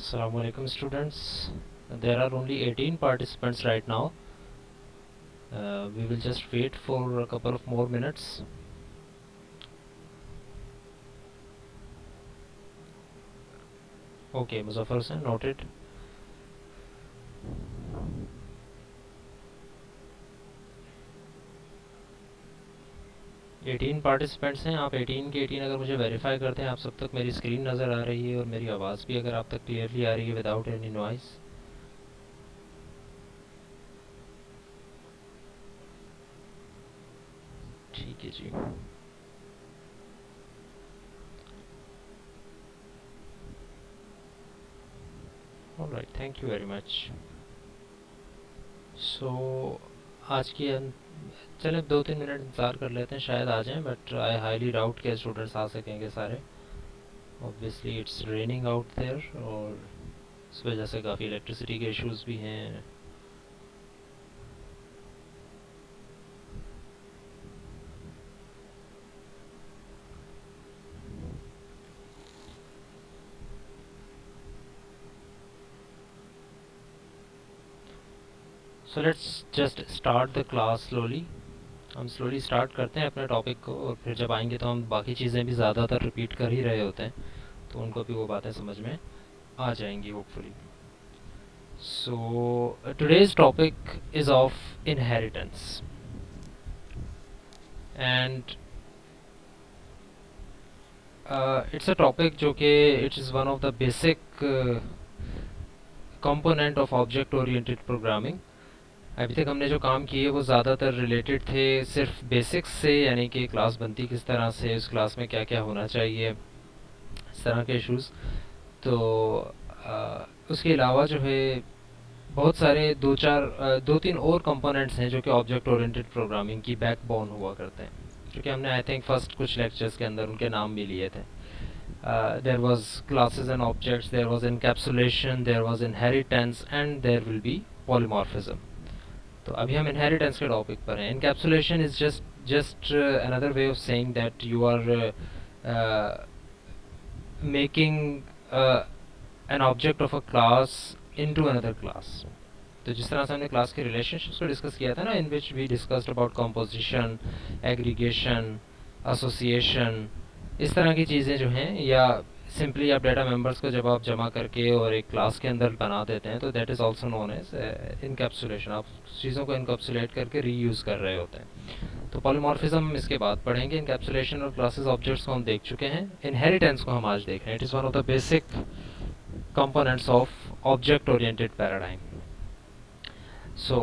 Assalamu alaikum students. There are only 18 participants right now. We will just wait for a couple of more minutes. Okay, Muzaffar Hussain, noted. Eighteen participants हैं। आप 18 के 18 अगर मुझे verify करते हैं, आप सब तक मेरी स्क्रीन नज़र आ रही है और मेरी आवाज़ भी अगर आप तक क्लियरली आ रही है विदाउट एनी नॉइस। ठीक है जी। Alright, thank you very much. So आज की चले 2-3 मिनट इंतज़ार कर लेते हैं, शायद आ जाएं, बट आई हाईली डाउट के स्टूडेंट्स आ सकेंगे सारे। Obviously it's raining out there और इस वजह से काफ़ी इलेक्ट्रिसिटी के इश्यूज भी हैं। So let's just start the class slowly. हम स्लोली स्टार्ट करते हैं अपने टॉपिक को, और फिर जब आएंगे तो हम बाकी चीज़ें भी ज़्यादातर रिपीट कर ही रहे होते हैं, तो उनको भी वो बातें समझ में आ जाएंगी hopefully. So today's topic is of inheritance and it's a topic जो कि it is one of the basic component of object oriented programming. अभी तक हमने जो काम किए वो ज़्यादातर रिलेटेड थे सिर्फ बेसिक्स से, यानी कि क्लास बनती किस तरह से, उस क्लास में क्या क्या होना चाहिए, इस तरह के इश्यूज़। तो उसके अलावा जो है बहुत सारे दो तीन और कंपोनेंट्स हैं जो कि ऑब्जेक्ट ओरिएंटेड प्रोग्रामिंग की बैकबोन हुआ करते हैं, जो कि हमने आई थिंक फर्स्ट कुछ लेक्चर्स के अंदर उनके नाम भी लिए थे। There was classes and objects, there was encapsulation, there was inheritance and there will be polymorphism. तो अभी हम इनहेरिटेंस के टॉपिक पर हैं। Encapsulation is just another way of saying that you are making an object of a class into another class. तो जिस तरह से हमने क्लास के रिलेशनशिप्स को डिस्कस किया था ना, in which we discussed about composition, aggregation, association, इस तरह की चीज़ें जो हैं, या सिंपली आप डाटा मेंबर्स को जब आप जमा करके और एक क्लास के अंदर बना देते हैं, तो that is also known as encapsulation. आप चीज़ों को इनकैप्सुलेट करके रीयूज़ कर रहे होते हैं। तो पॉलीमॉर्फिज्म इसके बाद पढ़ेंगे। इनकैप्सुलेशन और क्लासेस ऑब्जेक्ट्स को हम देख चुके हैं। इनहेरिटेंस को हम आज देख रहे हैं। It is one of the basic components of object oriented paradigm. So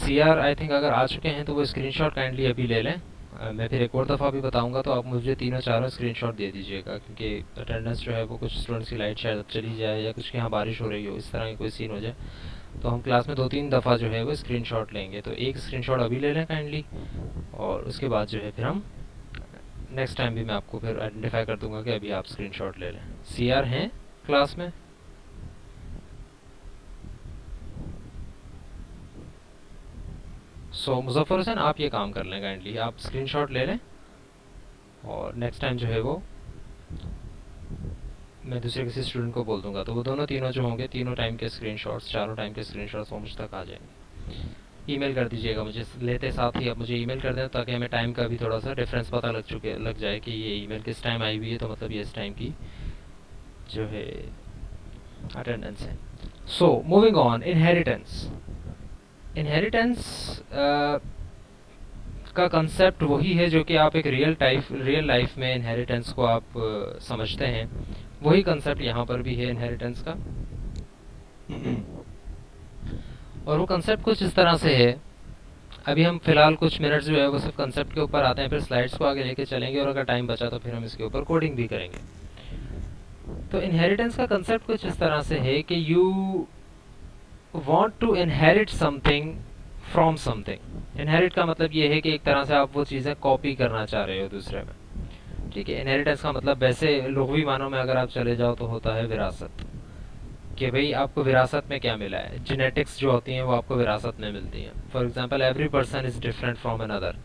CR I think अगर आ चुके हैं तो वो स्क्रीनशॉट काइंडली अभी ले लें। मैं फिर एक और दफ़ा भी बताऊंगा, तो आप मुझे तीनों चारों स्क्रीनशॉट दे दीजिएगा, क्योंकि अटेंडेंस जो है वो कुछ स्टूडेंट्स की लाइट शायद चली जाए, या कुछ के यहाँ बारिश हो रही हो, इस तरह की कोई सीन हो जाए, तो हम क्लास में 2-3 दफ़ा जो है वो स्क्रीनशॉट लेंगे। तो एक स्क्रीनशॉट अभी ले लें काइंडली, और उसके बाद जो है फिर हम नेक्स्ट टाइम भी मैं आपको फिर आइडेंटिफाई कर दूंगा कि अभी आप स्क्रीनशॉट ले लें। CR हैं क्लास में? सो मुजफ्फर हुसैन, आप ये काम कर लें काइंडली, आप स्क्रीनशॉट ले लें, और नेक्स्ट टाइम जो है वो मैं दूसरे किसी स्टूडेंट को बोल दूंगा, तो वो दोनों तीनों जो होंगे, तीनों टाइम के स्क्रीनशॉट्स, चारों टाइम के स्क्रीनशॉट्स वो मुझ तक आ जाएंगे। ईमेल कर दीजिएगा मुझे, लेते साथ ही आप मुझे ईमेल कर दें, ताकि हमें टाइम का भी थोड़ा सा डिफरेंस पता लग जाए कि ये ईमेल किस टाइम आई हुई है, तो मतलब ये इस टाइम की जो है अटेंडेंस है। So moving on, inheritance. Inheritance का कंसेप्ट वही है जो कि आप एक रियल लाइफ में इनहेरिटेंस को आप समझते हैं। वही कंसेप्ट यहाँ पर भी है इनहेरिटेंस का। और वो कंसेप्ट कुछ इस तरह से है। अभी हम फिलहाल कुछ मिनट्स जो है वो सिर्फ कंसेप्ट के ऊपर आते हैं, फिर स्लाइड्स को आगे लेके चलेंगे, और अगर टाइम बचा तो फिर हम इसके ऊपर कोडिंग भी करेंगे। तो इनहेरिटेंस का कंसेप्ट कुछ इस तरह से है कि you want to inherit something from something. Inherit का मतलब ये है कि एक तरह से आप वो चीज़ें कॉपी करना चाह रहे हो दूसरे में। ठीक है, इनहेरिटेंस का मतलब वैसे लुग़वी मानों में अगर आप चले जाओ तो होता है विरासत, कि भाई आपको विरासत में क्या मिला है। जेनेटिक्स जो होती हैं वो आपको विरासत में मिलती हैं। For example, every person is different from another,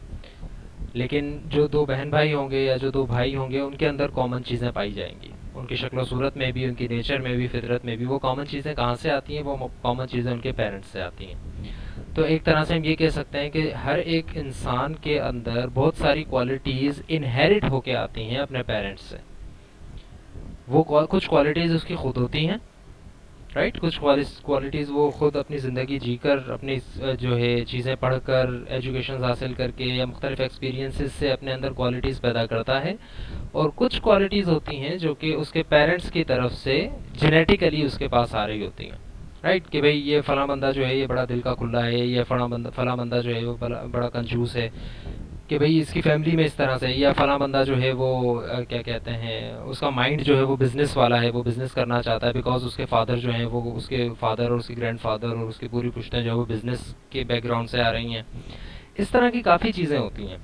लेकिन जो दो बहन भाई होंगे या जो दो भाई होंगे उनके अंदर कॉमन चीज़ें पाई जाएंगी, उनकी शक्ल सूरत में भी, उनकी नेचर में भी, फितरत में भी। वो कॉमन चीज़ें कहाँ से आती हैं? वो कॉमन चीज़ें उनके पेरेंट्स से आती हैं। तो एक तरह से हम ये कह सकते हैं कि हर एक इंसान के अंदर बहुत सारी क्वालिटीज़ इनहेरिट होके आती हैं अपने पेरेंट्स से। वो कुछ क्वालिटीज़ उसकी खुद होती हैं, राइट। कुछ क्वालिटीज़ वो खुद अपनी ज़िंदगी जीकर, अपनी जो है चीज़ें पढ़कर, एजुकेशन हासिल करके या मुख्तलिफ एक्सपीरियंसेस से अपने अंदर क्वालिटीज़ पैदा करता है। और कुछ क्वालिटीज़ होती हैं जो कि उसके पेरेंट्स की तरफ से जेनेटिकली उसके पास आ रही होती हैं, राइट। कि भाई ये फ़लाँ बंदा जो है ये बड़ा दिल का खुला है, ये फ़लाँ बंदा जो है वो बड़ा कंजूस है, कि भाई इसकी फैमिली में इस तरह से, या फ़लाँ बंदा जो है वो क्या कहते हैं, उसका माइंड जो है वो बिज़नेस वाला है, वो बिज़नेस करना चाहता है बिकॉज उसके फादर जो हैं वो, उसके फादर और उसके ग्रैंडफादर और उसकी पूरी पुश्तें जो है वो बिज़नेस के बैकग्राउंड से आ रही हैं। इस तरह की काफ़ी चीज़ें होती हैं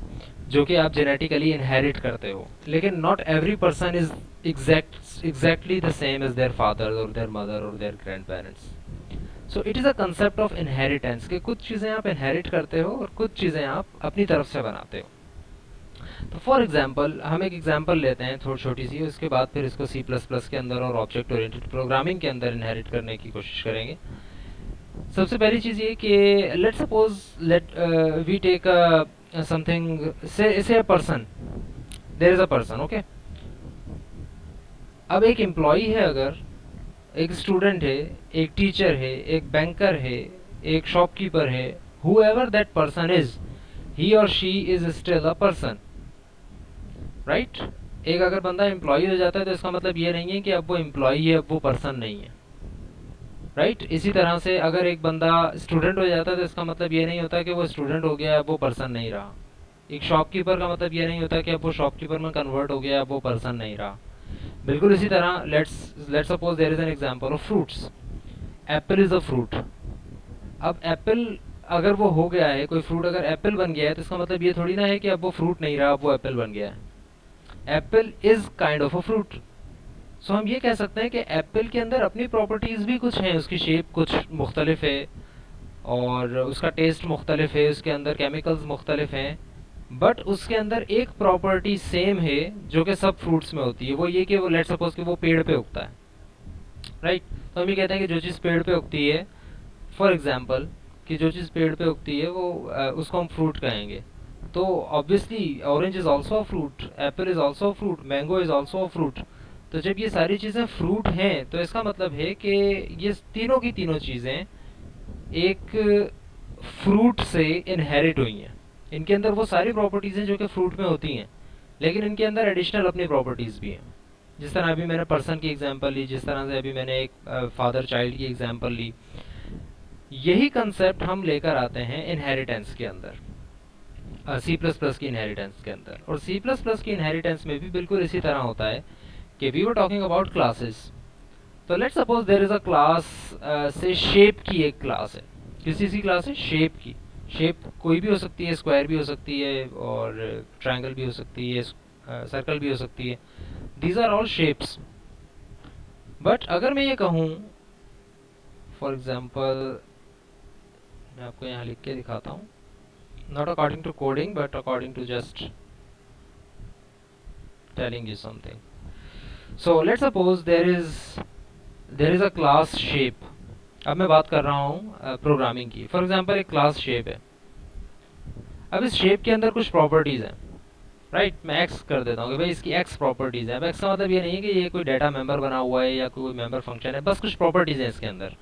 जो कि आप जेनेटिकली इनहेरिट करते हो। लेकिन not every person is exactly the same as their father और देयर मदर और their grand parents. So it is a concept of inheritance कि कुछ चीज़ें आप इनहेरिट करते हो और कुछ चीज़ें आप अपनी तरफ से बनाते हो। तो फॉर एग्जांपल, हम एक एग्जांपल लेते हैं थोड़ी छोटी सी, उसके बाद फिर इसको सी प्लस प्लस के अंदर और ऑब्जेक्ट ओरिएंटेड प्रोग्रामिंग के अंदर इनहेरिट करने की कोशिश करेंगे। सबसे पहली चीज़ ये कि let suppose we take something, say a person, there is a person, okay. अब एक एम्प्लॉई है, अगर एक स्टूडेंट है, एक टीचर है, एक बैंकर है, एक शॉपकीपर है, whoever that person is, he or she is still a person, right? एक अगर बंदा एम्प्लॉई हो जाता है तो इसका मतलब ये नहीं है कि अब वो एम्प्लॉई है, अब वो पर्सन नहीं है, राइट। इसी तरह से अगर एक बंदा स्टूडेंट हो जाता है तो इसका मतलब ये नहीं होता कि वो स्टूडेंट हो गया, अब वो पर्सन नहीं रहा। एक शॉपकीपर का मतलब ये नहीं होता कि अब वो शॉपकीपर में कन्वर्ट हो गया, अब वो पर्सन नहीं रहा। बिल्कुल इसी तरह let's suppose there is an example of fruits. Apple is a fruit. अब एप्पल अगर वो हो गया है, कोई फ्रूट अगर एप्पल बन गया है तो इसका मतलब ये थोड़ी ना है कि अब वो फ्रूट नहीं रहा, अब वो एप्पल बन गया है। Apple is kind of a fruit. So हम ये कह सकते हैं कि एप्पल के अंदर अपनी प्रॉपर्टीज़ भी कुछ हैं, उसकी शेप कुछ मुख्तलिफ है और उसका टेस्ट मुख्तलिफ है, उसके अंदर केमिकल्स मुख्तलिफ हैं, बट उसके अंदर एक प्रॉपर्टी सेम है जो कि सब फ्रूट्स में होती है। वो ये कि वो लेट सपोज कि वो पेड़ पे उगता है, राइट। तो हम ये कहते हैं कि जो चीज़ पेड़ पे उगती है, फॉर एग्जांपल कि जो चीज़ पेड़ पे उगती है वो उसको हम फ्रूट कहेंगे। तो obviously orange is also a fruit, Apple is also a fruit, mango is also a fruit. तो जब ये सारी चीज़ें फ्रूट हैं तो इसका मतलब है कि ये तीनों की तीनों चीज़ें एक फ्रूट से इनहेरिट हुई हैं। इनके अंदर वो सारी प्रॉपर्टीज़ हैं जो कि फ्रूट में होती हैं, लेकिन इनके अंदर एडिशनल अपनी प्रॉपर्टीज़ भी हैं। जिस तरह अभी मैंने पर्सन की एग्जांपल ली, जिस तरह से अभी मैंने एक फादर चाइल्ड की एग्जांपल ली, यही कंसेप्ट हम लेकर आते हैं इनहेरिटेंस के अंदर, सी प्लस प्लस की इनहेरिटेंस के अंदर। और सी प्लस प्लस की इनहेरिटेंस में भी बिल्कुल इसी तरह होता है कि we were talking about classes. तो let's suppose there is a class, say shape की एक क्लास है, किसी सी क्लास है शेप की। शेप कोई भी हो सकती है, स्क्वायर भी हो सकती है और ट्रायंगल भी हो सकती है, सर्कल भी हो सकती है। These are all shapes. But अगर मैं ये कहूँ, फॉर एग्जाम्पल मैं आपको यहाँ लिख के दिखाता हूँ, not according to coding but according to just telling you something. So let's suppose there is a class shape. अब मैं बात कर रहा हूँ प्रोग्रामिंग की। फॉर एग्जांपल एक क्लास शेप है। अब इस शेप के अंदर कुछ प्रॉपर्टीज़ हैं, राइट। मैं एक्स कर देता हूँ कि भाई इसकी एक्स प्रॉपर्टीज़ है। अब एक्स का मतलब ये नहीं है कि ये कोई डाटा मेंबर बना हुआ है या कोई मेंबर फंक्शन है, बस कुछ प्रॉपर्टीज़ हैं इसके अंदर।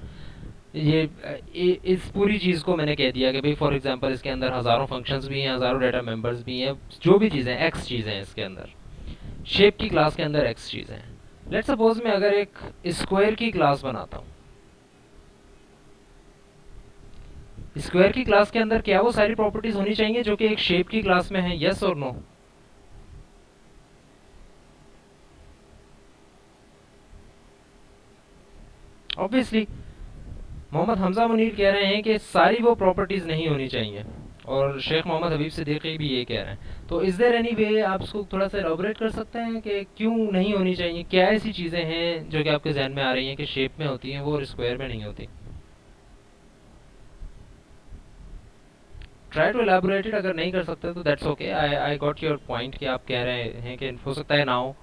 इस पूरी चीज़ को मैंने कह दिया कि भाई फॉर एग्जांपल इसके अंदर हज़ारों फंक्शंस भी हैं, हज़ारों डाटा मेंबर्स भी हैं, जो भी चीज़ें एक्स चीज़ें हैं इसके अंदर, शेप की क्लास के अंदर एक्स चीज़ें हैं। लेट्स सपोज मैं अगर एक स्क्वायर की क्लास बनाता हूँ, स्क्वायर की क्लास के अंदर क्या वो सारी प्रॉपर्टीज होनी चाहिए जो कि एक शेप की क्लास में है? यस और नो? ऑब्वियसली मोहम्मद हमजा मुनीर कह रहे हैं कि सारी वो प्रॉपर्टीज नहीं होनी चाहिए, और शेख मोहम्मद हबीब सिद्दीकी भी ये कह रहे हैं। तो इज देयर एनी वे, आप इसको थोड़ा सा एलॉबरेट कर सकते हैं कि क्यों नहीं होनी चाहिए? क्या ऐसी चीज़ें हैं जो कि आपके जहन में आ रही हैं कि शेप में होती हैं वो और स्क्वायर में नहीं होती? Try to elaborate it. अगर नहीं कर सकते तो that's okay. I got your point कि आप कह रहे हैं कि हो सकता है ना हो।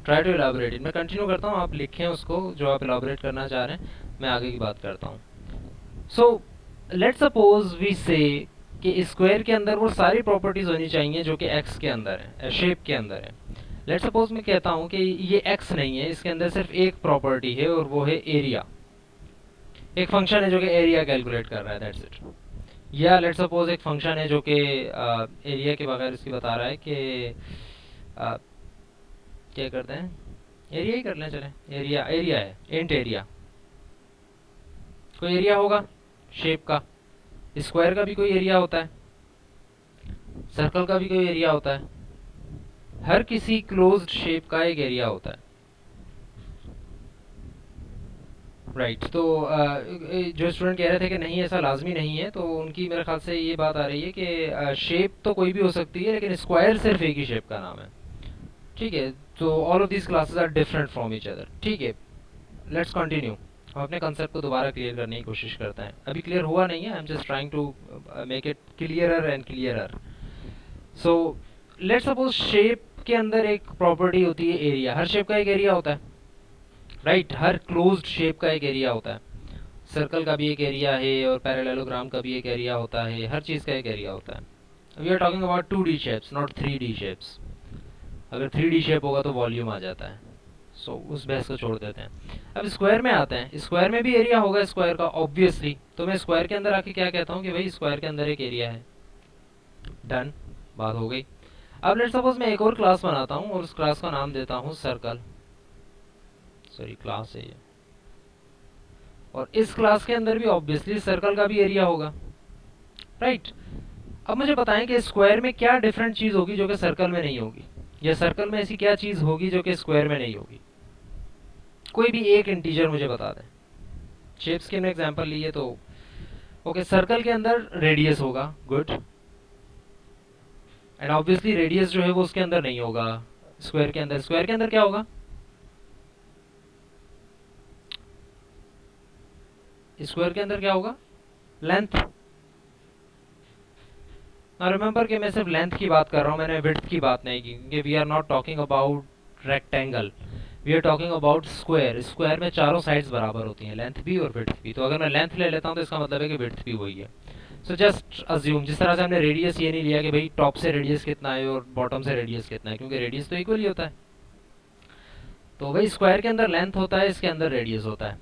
Try to elaborate it. मैं कंटिन्यू करता हूँ, आप लिखें उसको जो आप एलाबोरेट करना चाह रहे हैं, मैं आगे की बात करता हूँ। सो लेट्स सपोज वी से कि स्क्वायर के अंदर वो सारी प्रॉपर्टीज होनी चाहिए जो कि एक्स के अंदर है, शेप के अंदर है। लेट्स सपोज मैं कहता हूँ कि ये एक्स नहीं है, इसके अंदर सिर्फ एक प्रॉपर्टी है और वो है एरिया। एक फंक्शन है जो कि एरिया कैलकुलेट कर रहा है, दैट्स इट। या लेट्स सपोज एक फंक्शन है जो कि एरिया के बगैर इसकी बता रहा है कि क्या करते हैं, एरिया ही कर लें, चले एरिया, एरिया है इंट एरिया। कोई एरिया होगा शेप का, स्क्वायर का भी कोई एरिया होता है, सर्कल का भी कोई एरिया होता है, हर किसी क्लोज्ड शेप का एक एरिया होता है, राइट। तो जो स्टूडेंट कह रहे थे कि नहीं ऐसा लाजमी नहीं है, तो उनकी मेरे ख्याल से ये बात आ रही है कि शेप तो कोई भी हो सकती है लेकिन स्क्वायर सिर्फ एक ही शेप का नाम है, ठीक है। तो all of these classes are different from each other, ठीक है। लेट्स कंटिन्यू, हम अपने कंसेप्ट को दोबारा क्लियर करने की कोशिश करते हैं। अभी क्लियर हुआ नहीं है, I am just trying to make it clearer and clearer. So let's suppose shape के अंदर एक प्रॉपर्टी होती है एरिया। हर शेप का एक एरिया होता है, राइट। हर क्लोज्ड शेप का एक एरिया होता है, सर्कल का भी एक एरिया है और पैरेललोग्राम का भी एक एरिया होता है, हर चीज़ का एक एरिया होता है। We are talking about 2D shapes, not 3D shapes. अगर 3D शेप होगा तो वॉल्यूम आ जाता है, सो उस बहस को छोड़ देते हैं। अब स्क्वायर में आते हैं, स्क्वायर में भी एरिया होगा स्क्वायर का ऑब्वियसली। तो मैं स्क्वायर के अंदर आके क्या कहता हूँ कि भाई स्क्वायर के अंदर एक एरिया है, डन, बात हो गई। अब लेट्स सपोज मैं एक और क्लास बनाता हूँ और उस क्लास का नाम देता हूँ सर्कल, सॉरी क्लास है ये, और इस क्लास के अंदर भी ऑब्वियसली सर्कल का भी एरिया होगा, राइट। अब मुझे बताएं कि स्क्वायर में क्या डिफरेंट चीज होगी जो कि सर्कल में नहीं होगी, या सर्कल में ऐसी क्या चीज होगी जो कि स्क्वायर में नहीं होगी। कोई भी एक इंटीजर मुझे बता दें। शेप्स के एग्जांपल लिए तो ओके, सर्कल के अंदर रेडियस होगा, गुड, एंड ऑब्वियसली रेडियस जो है वो उसके अंदर नहीं होगा स्क्वायर के अंदर। स्क्वायर के अंदर क्या होगा, स्क्वायर के अंदर क्या होगा, लेंथ। रिमेंबर कि मैं सिर्फ लेंथ की बात कर रहा हूँ, मैंने विड्थ की बात नहीं की, क्योंकि we are not talking about rectangle, we are talking about square. Square में चारों साइड्स बराबर होती हैं, लेंथ भी और विड्थ भी। तो अगर मैं लेंथ ले लेता हूँ तो इसका मतलब है कि विड्थ भी वही है। सो जस्ट अज्यूम, जिस तरह से हमने रेडियस ये नहीं लिया कि भाई टॉप से रेडियस कितना है और बॉटम से रेडियस कितना है, क्योंकि रेडियस तो इक्वल ही होता है। तो भाई स्क्वायर के अंदर लेंथ होता है, इसके अंदर रेडियस होता है।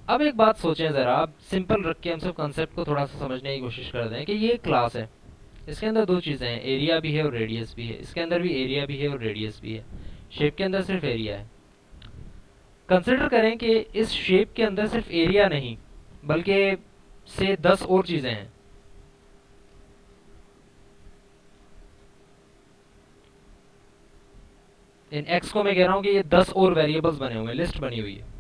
अब एक बात सोचें ज़रा, आप सिंपल रख के हम सब कंसेप्ट को थोड़ा सा समझने की कोशिश कर दें कि ये क्लास है, इसके अंदर दो चीज़ें हैं, एरिया भी है और रेडियस भी है। इसके अंदर भी एरिया भी है और रेडियस भी है, शेप के अंदर सिर्फ एरिया है। कंसिडर करें कि इस शेप के अंदर सिर्फ एरिया नहीं बल्कि से 10 और चीज़ें हैं। इन एक्स को मैं कह रहा हूँ कि ये 10 और वेरिएबल्स बने हुए हैं, लिस्ट बनी हुई है।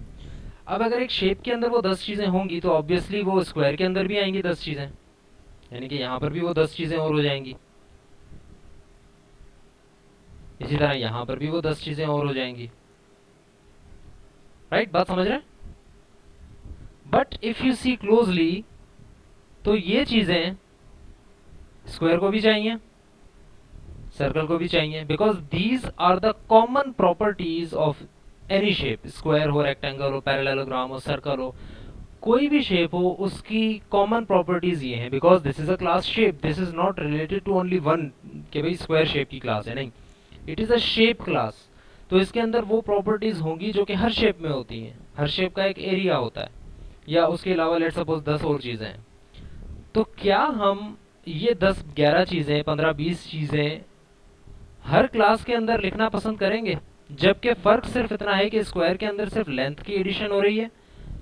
अब अगर एक शेप के अंदर वो 10 चीज़ें होंगी तो ऑब्वियसली वो स्क्वायर के अंदर भी आएंगी 10 चीज़ें, यानी कि यहाँ पर भी वो 10 चीज़ें और हो जाएंगी, इसी तरह यहाँ पर भी वो 10 चीज़ें और हो जाएंगी, राइट। बात समझ रहे हैं। But if you see closely तो ये चीज़ें स्क्वायर को भी चाहिए, सर्कल को भी चाहिए, because these are the common properties of any shape. Square हो, रेक्टेंगल हो, पैरेललोग्राम हो, सर्कल हो, कोई भी शेप हो, उसकी कॉमन प्रॉपर्टीज ये हैं। Because this is a class shape, this is not related to only one कि भाई स्क्वायर शेप की क्लास है, नहीं, it is a shape class. तो इसके अंदर वो प्रॉपर्टीज होंगी जो कि हर शेप में होती हैं। हर शेप का एक एरिया होता है, या उसके अलावा लेट्स सपोज 10 और चीज़ें हैं। तो क्या हम ये 10-11 चीज़ें, 15-20 चीज़ें हर क्लास के अंदर लिखना पसंद करेंगे, जबकि फ़र्क सिर्फ इतना है कि स्क्वायर के अंदर सिर्फ लेंथ की एडिशन हो रही है,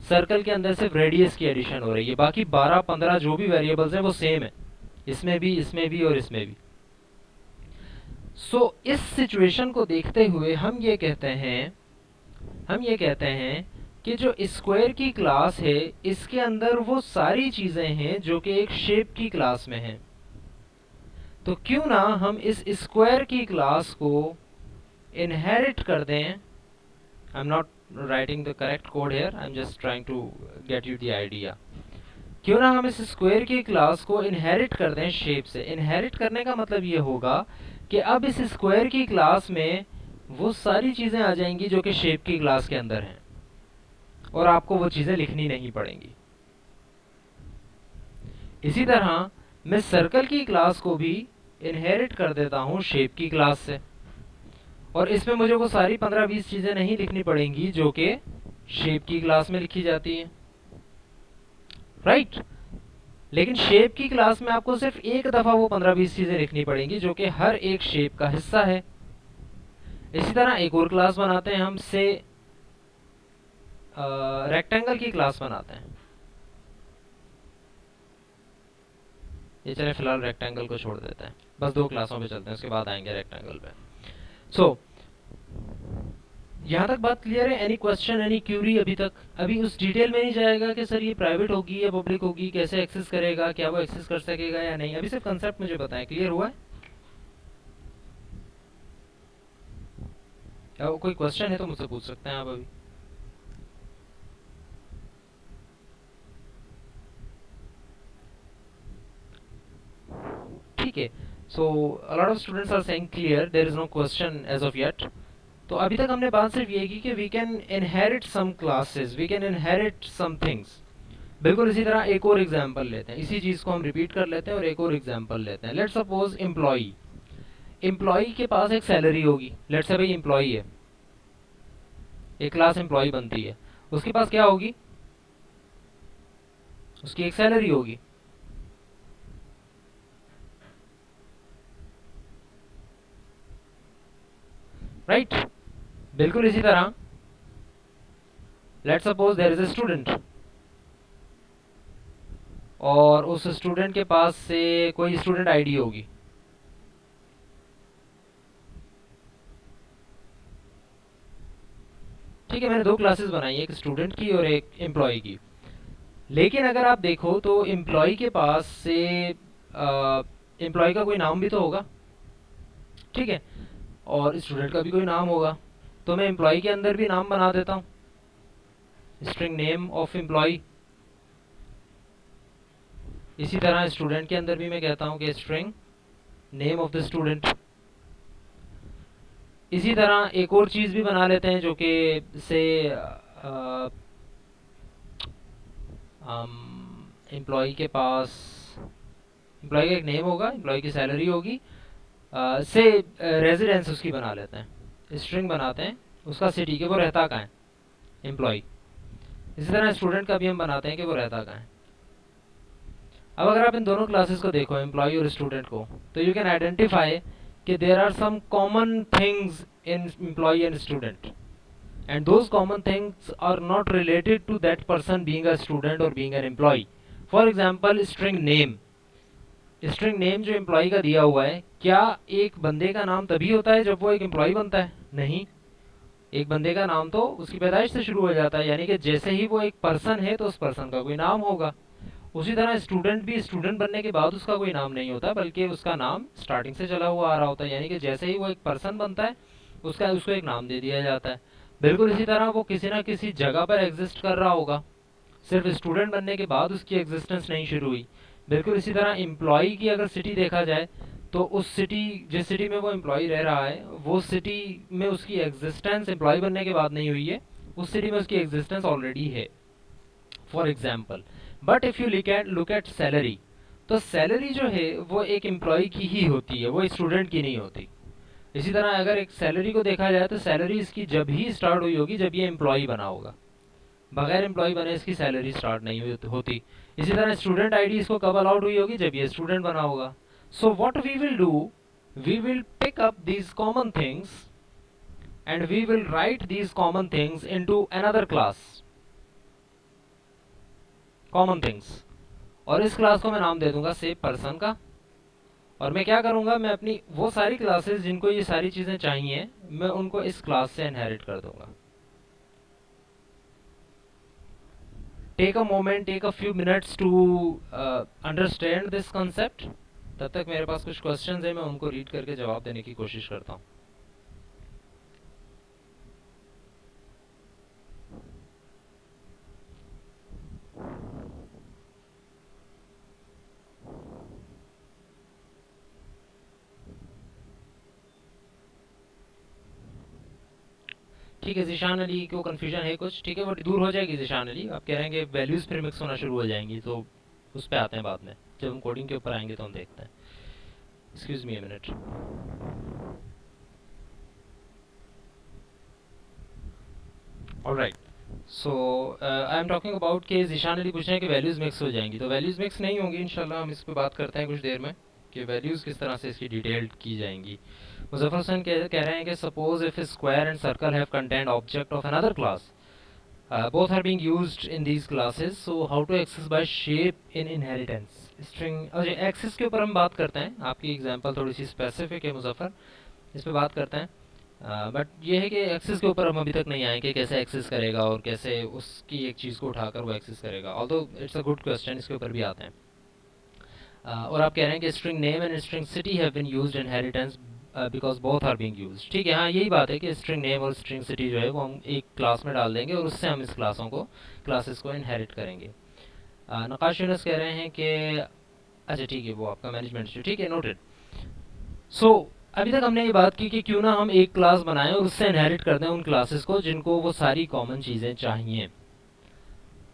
सर्कल के अंदर सिर्फ रेडियस की एडिशन हो रही है, बाकी 12-15 जो भी वेरिएबल्स हैं वो सेम है, इसमें भी, इसमें भी और इसमें भी। सो इस सिचुएशन को देखते हुए हम ये कहते हैं कि जो स्क्वायर की क्लास है इसके अंदर वो सारी चीज़ें हैं जो कि एक शेप की क्लास में हैं। तो क्यों ना हम इस स्क्वायर की क्लास को इनहेरिट कर दें। I am not writing the correct code here, I am just trying to get you the idea. क्यों ना हम इस स्क्वायर की क्लास को इनहेरिट कर दें शेप से। इनहेरिट करने का मतलब ये होगा कि अब इस स्क्वायर की क्लास में वो सारी चीज़ें आ जाएंगी जो कि शेप की क्लास के अंदर हैं, और आपको वो चीज़ें लिखनी नहीं पड़ेंगी। इसी तरह मैं सर्कल की क्लास को भी इनहेरिट कर देता हूँ शेप की क्लास से, और इसमें मुझे वो सारी 15-20 चीज़ें नहीं लिखनी पड़ेंगी जो कि शेप की क्लास में लिखी जाती हैं, राइट। लेकिन शेप की क्लास में आपको सिर्फ एक दफ़ा वो 15-20 चीज़ें लिखनी पड़ेंगी जो कि हर एक शेप का हिस्सा है। इसी तरह एक और क्लास बनाते हैं हम, से रेक्टेंगल की क्लास बनाते हैं। ये चले फिलहाल रेक्टेंगल को छोड़ देते हैं, बस 2 क्लासों पे चलते हैं, उसके बाद आएंगे रेक्टेंगल पे। सो यहाँ तक बात क्लियर है? एनी क्वेश्चन, एनी क्यूरी अभी तक? अभी उस डिटेल में नहीं जाएगा कि सर ये प्राइवेट होगी या पब्लिक होगी, कैसे एक्सेस करेगा, क्या वो एक्सेस कर सकेगा या नहीं। अभी सिर्फ कंसेप्ट मुझे बताएं, क्लियर हुआ है? या कोई क्वेश्चन है तो मुझसे पूछ सकते हैं आप अभी। ठीक है, so a lot of students are saying clear, there is no question as of yet. तो अभी तक हमने बात सिर्फ ये की कि we can inherit some classes, we can inherit some things. बिल्कुल इसी तरह एक और एग्जांपल लेते हैं, इसी चीज को हम रिपीट कर लेते हैं और एक और एग्जांपल लेते हैं। लेट्स सपोज एम्प्लॉई, एम्प्लॉई के पास एक सैलरी होगी। लेट्स से भाई एम्प्लॉई है, एक क्लास एम्प्लॉई बनती है, उसके पास क्या होगी? उसकी एक सैलरी होगी, राइट। बिल्कुल इसी तरह let's suppose there is a student, और उस स्टूडेंट के पास से कोई स्टूडेंट आईडी होगी। ठीक है, मैंने 2 क्लासेस बनाई, एक स्टूडेंट की और एक एम्प्लॉय की। लेकिन अगर आप देखो तो एम्प्लॉय के पास से एम्प्लॉय का कोई नाम भी तो होगा, ठीक है, और स्टूडेंट का भी कोई नाम होगा। तो मैं एम्प्लॉय के अंदर भी नाम बना देता हूँ, स्ट्रिंग नेम ऑफ एम्प्लॉय। इसी तरह स्टूडेंट के अंदर भी मैं कहता हूँ कि string name of the student. इसी तरह एक और चीज़ भी बना लेते हैं जो कि से एम्प्लॉय के पास, एम्प्लॉय का एक नेम होगा, एम्प्लॉय की सैलरी होगी, से रेजिडेंस उसकी बना लेते हैं, स्ट्रिंग बनाते हैं उसका सिटी के वो रहता कहाँ है, एम्प्लॉय। इसी तरह स्टूडेंट का भी हम बनाते हैं कि वो रहता कहाँ है। अब अगर आप इन दोनों क्लासेस को देखो, एम्प्लॉय और स्टूडेंट को, तो यू कैन आइडेंटिफाई कि there are some common things in employee and student, and those common things are not related to that person being a student or being an employee. For example, string name, string name जो employ का दिया हुआ है, क्या एक बंदे का नाम तभी होता है जब वो एक एम्प्लॉय बनता है? नहीं, एक बंदे का नाम तो उसकी पैदाइश से शुरू हो जाता है, यानी कि जैसे ही वो एक पर्सन है तो उस पर्सन का कोई नाम होगा। उसी तरह स्टूडेंट भी स्टूडेंट बनने के बाद उसका कोई नाम नहीं होता, बल्कि उसका नाम स्टार्टिंग से चला हुआ आ रहा होता है, यानी कि जैसे ही वो एक पर्सन बनता है उसका उसको एक नाम दे दिया जाता है। बिल्कुल इसी तरह वो किसी ना किसी जगह पर एग्जिस्ट कर रहा होगा, सिर्फ स्टूडेंट बनने के बाद उसकी एग्जिस्टेंस नहीं शुरू हुई। बिल्कुल इसी तरह एम्प्लॉय की अगर सिटी देखा जाए तो उस सिटी, जिस सिटी में वो एम्प्लॉय रह रहा है, वो सिटी में उसकी एग्जिस्टेंस एम्प्लॉय बनने के बाद नहीं हुई है, उस सिटी में उसकी एग्जिस्टेंस ऑलरेडी है, for example. But if you look at salary, तो सैलरी जो है वो एक एम्प्लॉय की ही होती है, वो स्टूडेंट की नहीं होती। इसी तरह अगर एक सैलरी को देखा जाए तो सैलरी इसकी जब ही स्टार्ट हुई होगी जब ये एम्प्लॉय बना होगा, बगैर एम्प्लॉय बने इसकी सैलरी स्टार्ट नहीं होती। इसी तरह स्टूडेंट आईडी इसको कब अलाउड हुई होगी? जब ये स्टूडेंट बना होगा। So what we will do, we will pick up these common things and we will write these common things into another class, common things, और इस क्लास को मैं नाम दे दूंगा से पर्सन का। और मैं क्या करूंगा, मैं अपनी वो सारी क्लासेस जिनको ये सारी चीजें चाहिए, मैं उनको इस क्लास से इनहेरिट कर दूंगा। Take a moment, take a few minutes to understand this concept. तब तक मेरे पास कुछ क्वेश्चंस हैं, मैं उनको रीड करके जवाब देने की कोशिश करता हूँ। ठीक है, ज़ीशान अली को कन्फ्यूजन है कुछ, ठीक है, वो दूर हो जाएगी ज़ीशान अली। आप कह रहे हैं कि वैल्यूज़ फिर मिक्स होना शुरू हो जाएंगी, तो उस पर आते हैं बाद में, जब हम कोडिंग के ऊपर आएंगे तो हम देखते हैं। Excuse me a minute. Alright, so I am talking about कि ज़ीशान अली पूछ रहे हैं कि वैल्यूज़ मिक्स हो जाएंगी, तो वैल्यूज़ मिक्स नहीं होंगी इंशाल्लाह। हम इस पर बात करते हैं कुछ देर में कि वैल्यूज़ किस तरह से इसकी डिटेल्ड की जाएंगी। मुजफ्फर हुसैन कह रहे हैं कि suppose if square and circle have content object of another class, both are being used in these classes, so how to access by shape in inheritance string। अच्छा, एक्सेस के ऊपर हम बात करते हैं, आपकी एग्जांपल थोड़ी सी स्पेसिफिक है मुजफ्फर, इस पे बात करते हैं। बट ये है कि एक्सेस के ऊपर हम अभी तक नहीं आए कि कैसे एक्सेस करेगा और कैसे उसकी एक चीज़ को उठाकर वो एक्सेस करेगा, although it's a good question, इसके ऊपर भी आते हैं। और आप कह रहे हैं कि string name and string city have been used in inheritance because both are being used. ठीक है, हाँ यही बात है कि स्ट्रिंग नेम और स्ट्रिंग सिटी जो है वो हम एक क्लास में डाल देंगे और उससे हम इस क्लासेस को इनहेरिट करेंगे। नकाश यूनस कह रहे हैं कि अच्छा ठीक है, वो आपका मैनेजमेंट इशू, ठीक है, नोटेड। सो अभी तक हमने ये बात की कि क्यों ना हम एक क्लास बनाएं और उससे इनहेरिट कर दें उन क्लासेस को जिनको वो सारी कॉमन चीज़ें चाहिए।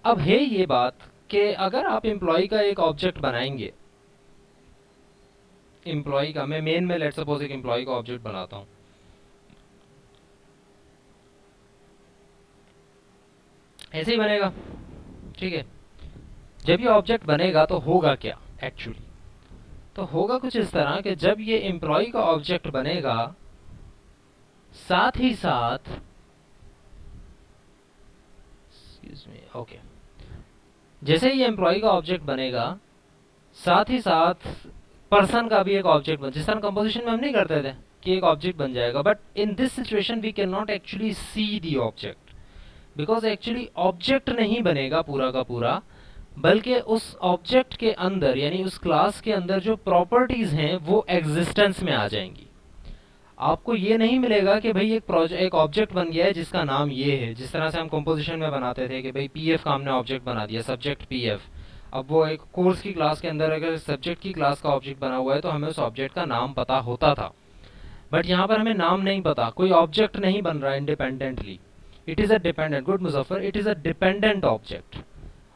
अब है ये बात कि अगर आप एम्प्लॉय का एक ऑब्जेक्ट बनाएंगे, एम्प्लॉय का, मैं मेन में लेट सपोज एक एम्प्लॉय का ऑब्जेक्ट बनाता हूँ, ऐसे ही बनेगा, ठीक है। जब ये ऑब्जेक्ट बनेगा तो होगा क्या एक्चुअली, तो होगा कुछ इस तरह कि जब ये एम्प्लॉय का ऑब्जेक्ट बनेगा, साथ ही साथ ओके, जैसे ही एम्प्लॉय का ऑब्जेक्ट बनेगा साथ ही साथ पर्सन का भी एक ऑब्जेक्ट बन, जिस तरह कंपोजिशन में हम नहीं करते थे कि एक ऑब्जेक्ट बन जाएगा, but in this situation we can not actually see the object, because actually object नहीं बनेगा पूरा का पूरा, बल्कि उस ऑब्जेक्ट के अंदर यानी उस क्लास के अंदर जो प्रॉपर्टीज हैं वो एग्जिस्टेंस में आ जाएंगी। आपको ये नहीं मिलेगा कि भाई एक ऑब्जेक्ट बन गया है जिसका नाम ये है, जिस तरह से हम कंपोजिशन में बनाते थे कि भाई पीएफ का हमने ऑब्जेक्ट बना दिया, सब्जेक्ट पीएफ। अब वो एक कोर्स की क्लास के अंदर अगर सब्जेक्ट की क्लास का ऑब्जेक्ट बना हुआ है तो हमें उस ऑब्जेक्ट का नाम पता होता था, बट यहाँ पर हमें नाम नहीं पता, कोई ऑब्जेक्ट नहीं बन रहा independently. It is a dependent, good Muzaffar, it is a dependent object.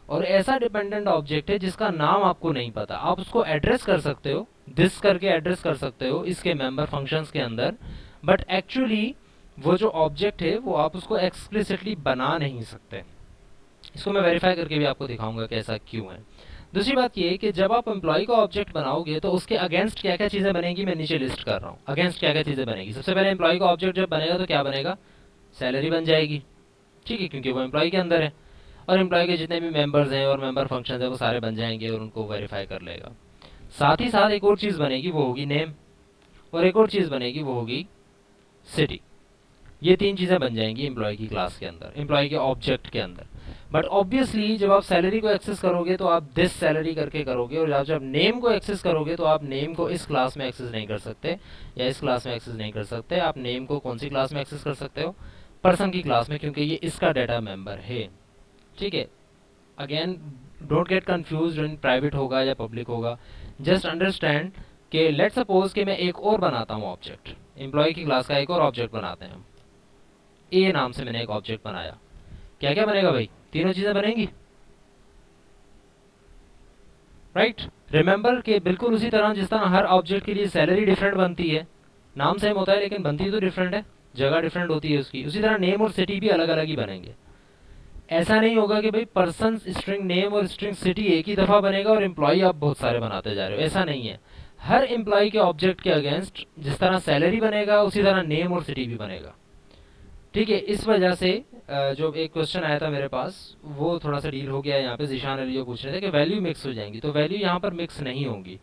और ऐसा डिपेंडेंट ऑब्जेक्ट है जिसका नाम आपको नहीं पता, आप उसको एड्रेस कर सकते हो, दिस करके एड्रेस कर सकते हो इसके मेंबर फंक्शंस के अंदर, बट एक्चुअली वो जो ऑब्जेक्ट है वो आप उसको एक्सप्लिसिटली बना नहीं सकते। इसको मैं वेरीफाई करके भी आपको दिखाऊंगा कि ऐसा क्यों है। दूसरी बात ये है कि जब आप एम्प्लॉय का ऑब्जेक्ट बनाओगे तो उसके अगेंस्ट क्या क्या चीज़ें बनेगी, मैं नीचे लिस्ट कर रहा हूँ अगेंस्ट क्या क्या चीज़ें बनेगी। सबसे पहले एम्प्लॉय का ऑब्जेक्ट जब बनेगा तो क्या बनेगा, सैलरी बन जाएगी, ठीक है, क्योंकि वो एम्प्लॉय के अंदर है, और एम्प्लॉय के जितने भी मेंबर्स हैं और मेंबर फंक्शन है वो सारे बन जाएंगे और उनको वेरीफाई कर लेगा। साथ ही साथ एक और चीज़ बनेगी वो होगी नेम, और एक और चीज़ बनेगी वो होगी सिटी। ये तीन चीज़ें बन जाएंगी एम्प्लॉय की क्लास के अंदर, एम्प्लॉय के ऑब्जेक्ट के अंदर। बट ऑब्वियसली जब आप सैलरी को एक्सेस करोगे तो आप दिस सैलरी करके करोगे, और जब नेम को एक्सेस करोगे तो आप नेम को इस क्लास में एक्सेस नहीं कर सकते या इस क्लास में एक्सेस नहीं कर सकते। आप नेम को कौन सी क्लास में एक्सेस कर सकते हो, पर्सन की क्लास में, क्योंकि ये इसका डाटा मेंबर है, ठीक है। Again don't get confuse in private होगा या पब्लिक होगा, जस्ट अंडरस्टैंड कि लेट सपोज कि मैं एक और बनाता हूँ ऑब्जेक्ट, एम्प्लॉय की क्लास का एक और ऑब्जेक्ट बनाते हैं हम, ए नाम से मैंने एक ऑब्जेक्ट बनाया, क्या क्या बनेगा भाई, तीनों चीजें बनेंगी, राइट। रिमेंबर कि बिल्कुल उसी तरह जिस तरह हर ऑब्जेक्ट के लिए सैलरी डिफरेंट बनती है, नाम सेम होता है लेकिन बनती तो डिफरेंट है, जगह डिफरेंट होती है उसकी, उसी तरह नेम और सिटी भी अलग अलग ही बनेंगे। ऐसा नहीं होगा कि भाई पर्सन स्ट्रिंग नेम और स्ट्रिंग सिटी एक ही दफा बनेगा और एम्प्लॉय आप बहुत सारे बनाते जा रहे हो, ऐसा नहीं है। हर एम्प्लॉय के ऑब्जेक्ट के अगेंस्ट जिस तरह सैलरी बनेगा उसी तरह नेम और सिटी भी बनेगा, ठीक है। इस वजह से जो एक क्वेश्चन आया था मेरे पास वो थोड़ा सा डील हो गया है यहाँ पे। ज़ीशान अली जो पूछ रहे थे कि वैल्यू मिक्स हो जाएंगी, तो वैल्यू यहाँ पर मिक्स नहीं होंगी,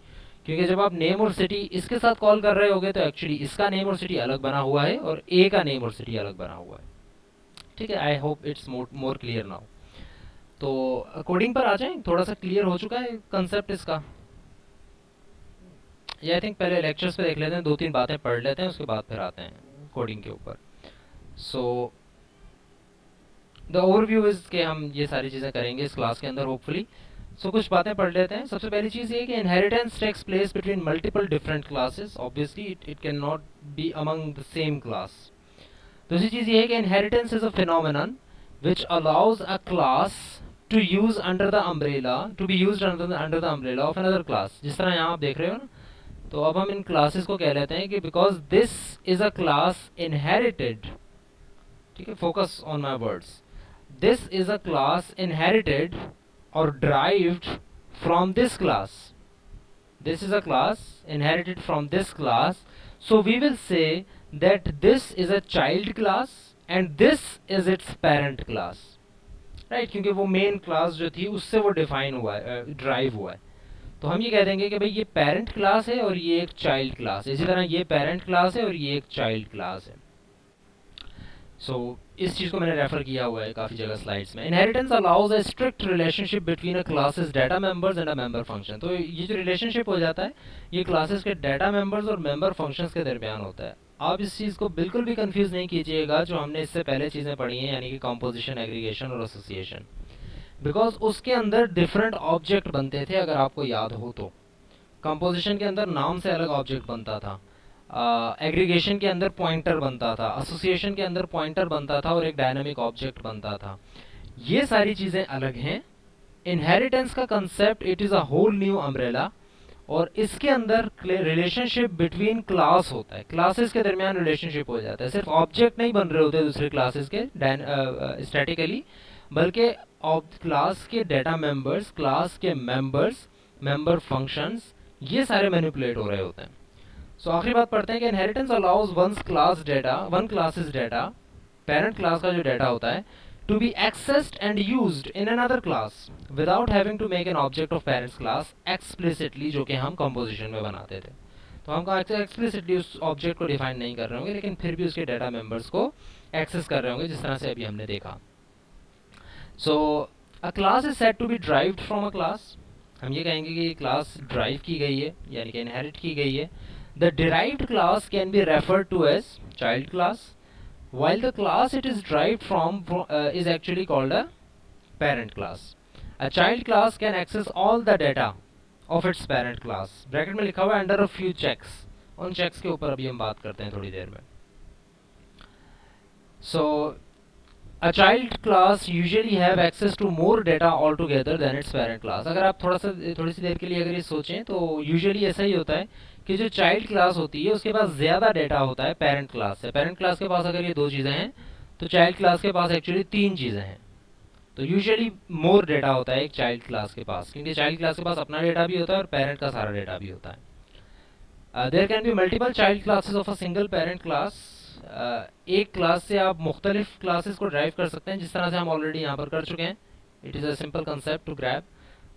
क्योंकि जब आप नेम और सिटी इसके साथ कॉल कर रहे होगे तो एक्चुअली इसका नेम और सिटी अलग बना हुआ है और ए का नेम और सिटी अलग बना हुआ है, ठीक है। I hope it's more clear now. तो कोडिंग पर आ जाएं, थोड़ा सा क्लियर हो चुका है कंसेप्ट इसका, ये आई थिंक पहले लेक्चर्स पे देख लेते हैं, दो तीन बातें पढ़ लेते हैं, उसके बाद फिर आते हैं कोडिंग के ऊपर। सो द ओवरव्यू इज कि हम ये सारी चीज़ें करेंगे इस क्लास के अंदर होपफुली। सो कुछ बातें पढ़ लेते हैं। सबसे पहली चीज़ ये कि inheritance takes place between multiple different classes, obviously it can not be among the same class. दूसरी चीज़ ये है कि inheritance is a phenomenon which allows a class to use under the umbrella to be use under the umbrella of another class. जिस तरह यहाँ आप देख रहे हो ना, तो अब हम इन क्लासेस को कह लेते हैं कि because this is a class inherited, ठीक है, focus on my words, this is a class inherited or derived from this class. This is a class inherited from this class. So we will say that this is a child class and this is its parent class. Right? क्योंकि वो main class जो थी उससे वो define हुआ है, drive हुआ है। तो हम ये कह देंगे कि भाई ये पेरेंट क्लास है और ये एक चाइल्ड क्लास है। इसी तरह ये पेरेंट क्लास है और ये एक चाइल्ड क्लास है। सो इस चीज़ को मैंने रेफर किया हुआ है काफ़ी जगह स्लाइड्स में। Inheritance allows a strict relationship between a classes data members and a member function. तो ये जो रिलेशनशिप हो जाता है ये क्लासेस के डाटा मेंबर्स और मेंबर फंक्शंस के दरमियान होता है। आप इस चीज़ को बिल्कुल भी कंफ्यूज नहीं कीजिएगा जो हमने इससे पहले चीज़ें पढ़ी हैं, यानी कि कॉम्पोजिशन, एग्रीगेशन और एसोसिएशन, बिकॉज उसके अंदर डिफरेंट ऑब्जेक्ट बनते थे। अगर आपको याद हो तो कंपोजिशन के अंदर नाम से अलग ऑब्जेक्ट बनता था, एग्रीगेशन के अंदर पॉइंटर बनता था, एसोसिएशन के अंदर पॉइंटर बनता था और एक डायनामिक ऑब्जेक्ट बनता था। ये सारी चीज़ें अलग हैं। इनहेरिटेंस का concept it is a whole new umbrella और इसके अंदर रिलेशनशिप बिटवीन क्लास होता है, क्लासेस के दरमियान रिलेशनशिप हो जाता है। सिर्फ ऑब्जेक्ट नहीं बन रहे होते दूसरे क्लासेस के स्टैटिकली, बल्कि क्लास के डाटा मेंबर्स, क्लास के मेंबर्स, मेंबर फंक्शंस, ये सारे मैनिपुलेट हो रहे होते हैं। सो आखिरी बात पढ़ते हैं कि inheritance allows one classes data, parent class का जो डाटा होता है, to be accessed and used in another class without having to make an object of parents class explicitly, जो कि हम कंपोजिशन में बनाते थे। तो हम एक्सप्लिसिटली उस ऑब्जेक्ट को डिफाइन नहीं कर रहे होंगे, लेकिन फिर भी उसके डाटा मेंबर्स को एक्सेस कर रहे होंगे, जिस तरह से अभी हमने देखा। So a class is said to be derived from a class. हम ये कहेंगे कि क्लास ड्राइव की गई है, यानी कि इनहेरिट की गई है। The derived class can be referred to as child class, while the class it is derived from is actually called a parent class. A child class can access all the data of its parent class. Bracket में लिखा हुआ है under a few checks. उन checks के ऊपर अभी हम बात करते हैं थोड़ी देर में। So a child class usually have access to more data altogether than its parent class. अगर आप थोड़ी सी देर के लिए अगर ये सोचें तो यूजुअली ऐसा ही होता है कि जो चाइल्ड क्लास होती है उसके पास ज़्यादा डेटा होता है पेरेंट क्लास से। पेरेंट क्लास के पास अगर ये दो चीज़ें हैं तो चाइल्ड क्लास के पास एक्चुअली तीन चीज़ें हैं। तो यूजुअली मोर डेटा होता है एक चाइल्ड क्लास के पास, क्योंकि चाइल्ड क्लास के पास अपना डेटा भी होता है और पेरेंट का सारा डेटा भी होता है। There can be multiple child classes of a single parent class. एक क्लास से आप मुख्तलिफ क्लासेस को ड्राइव कर सकते हैं, जिस तरह से हम ऑलरेडी यहाँ पर कर चुके हैं। It is a simple concept to grab.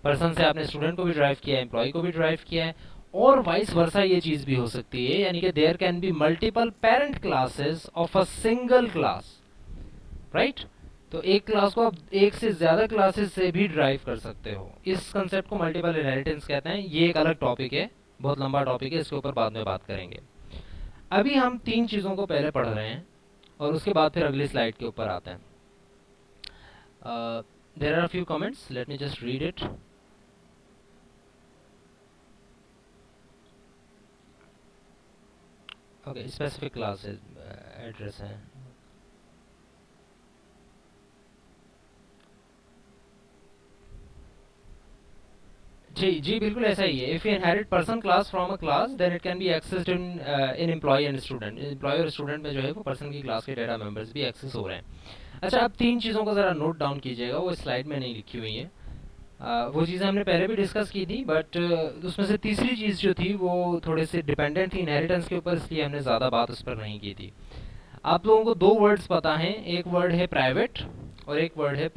Person से आपने स्टूडेंट को भी ड्राइव किया है, एम्प्लॉय को भी ड्राइव किया है, और वाइस वर्सा ये चीज़ भी हो सकती है, यानी कि there can be multiple parent classes of a single class, right. तो एक क्लास को आप एक से ज़्यादा क्लासेस से भी ड्राइव कर सकते हो। इस कंसेप्ट को मल्टीपल इनहेरिटेंस कहते हैं। ये एक अलग टॉपिक है, बहुत लंबा टॉपिक है, इसके ऊपर बाद में बात करेंगे। अभी हम तीन चीज़ों को पहले पढ़ रहे हैं और उसके बाद फिर अगली स्लाइड के ऊपर आते हैं। There are a few comments, let me just read it. Okay, specific classes address है। जी जी, बिल्कुल ऐसा ही है। If you inherit person class from a class then it can be accessed in employee and student. Employee और student में जो है वो पर्सन की क्लास के डाटा मेंबर्स भी एक्सेस हो रहे हैं। अच्छा, अब तीन चीज़ों को ज़रा नोट डाउन कीजिएगा, वो स्लाइड में नहीं लिखी हुई है। वो चीज़ें हमने पहले भी डिस्कस की थी, बट उसमें से तीसरी चीज़ जो थी वो थोड़े से डिपेंडेंट थी इनहेरिटेंस के ऊपर, इसलिए हमने ज़्यादा बात उस पर नहीं की थी। आप लोगों को दो वर्ड्स पता हैं, एक वर्ड है प्राइवेट और एक वर्ड है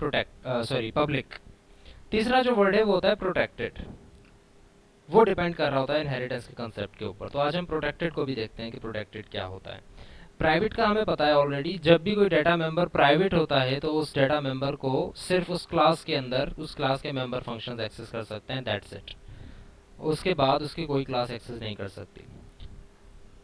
पब्लिक। तीसरा जो वर्ड है वो होता है प्रोटेक्टेड। वो डिपेंड कर रहा होता है इनहेरिटेंस के कंसेप्ट के ऊपर। तो आज हम प्रोटेक्टेड को भी देखते हैं कि प्रोटेक्टेड क्या होता है। प्राइवेट का हमें पता है ऑलरेडी, जब भी कोई डाटा मेंबर प्राइवेट होता है तो उस डाटा मेंबर को सिर्फ उस क्लास के अंदर उस क्लास के मेंबर फंक्शंस एक्सेस कर सकते हैं, दैट्स इट। उसके बाद उसकी कोई क्लास एक्सेस नहीं कर सकती।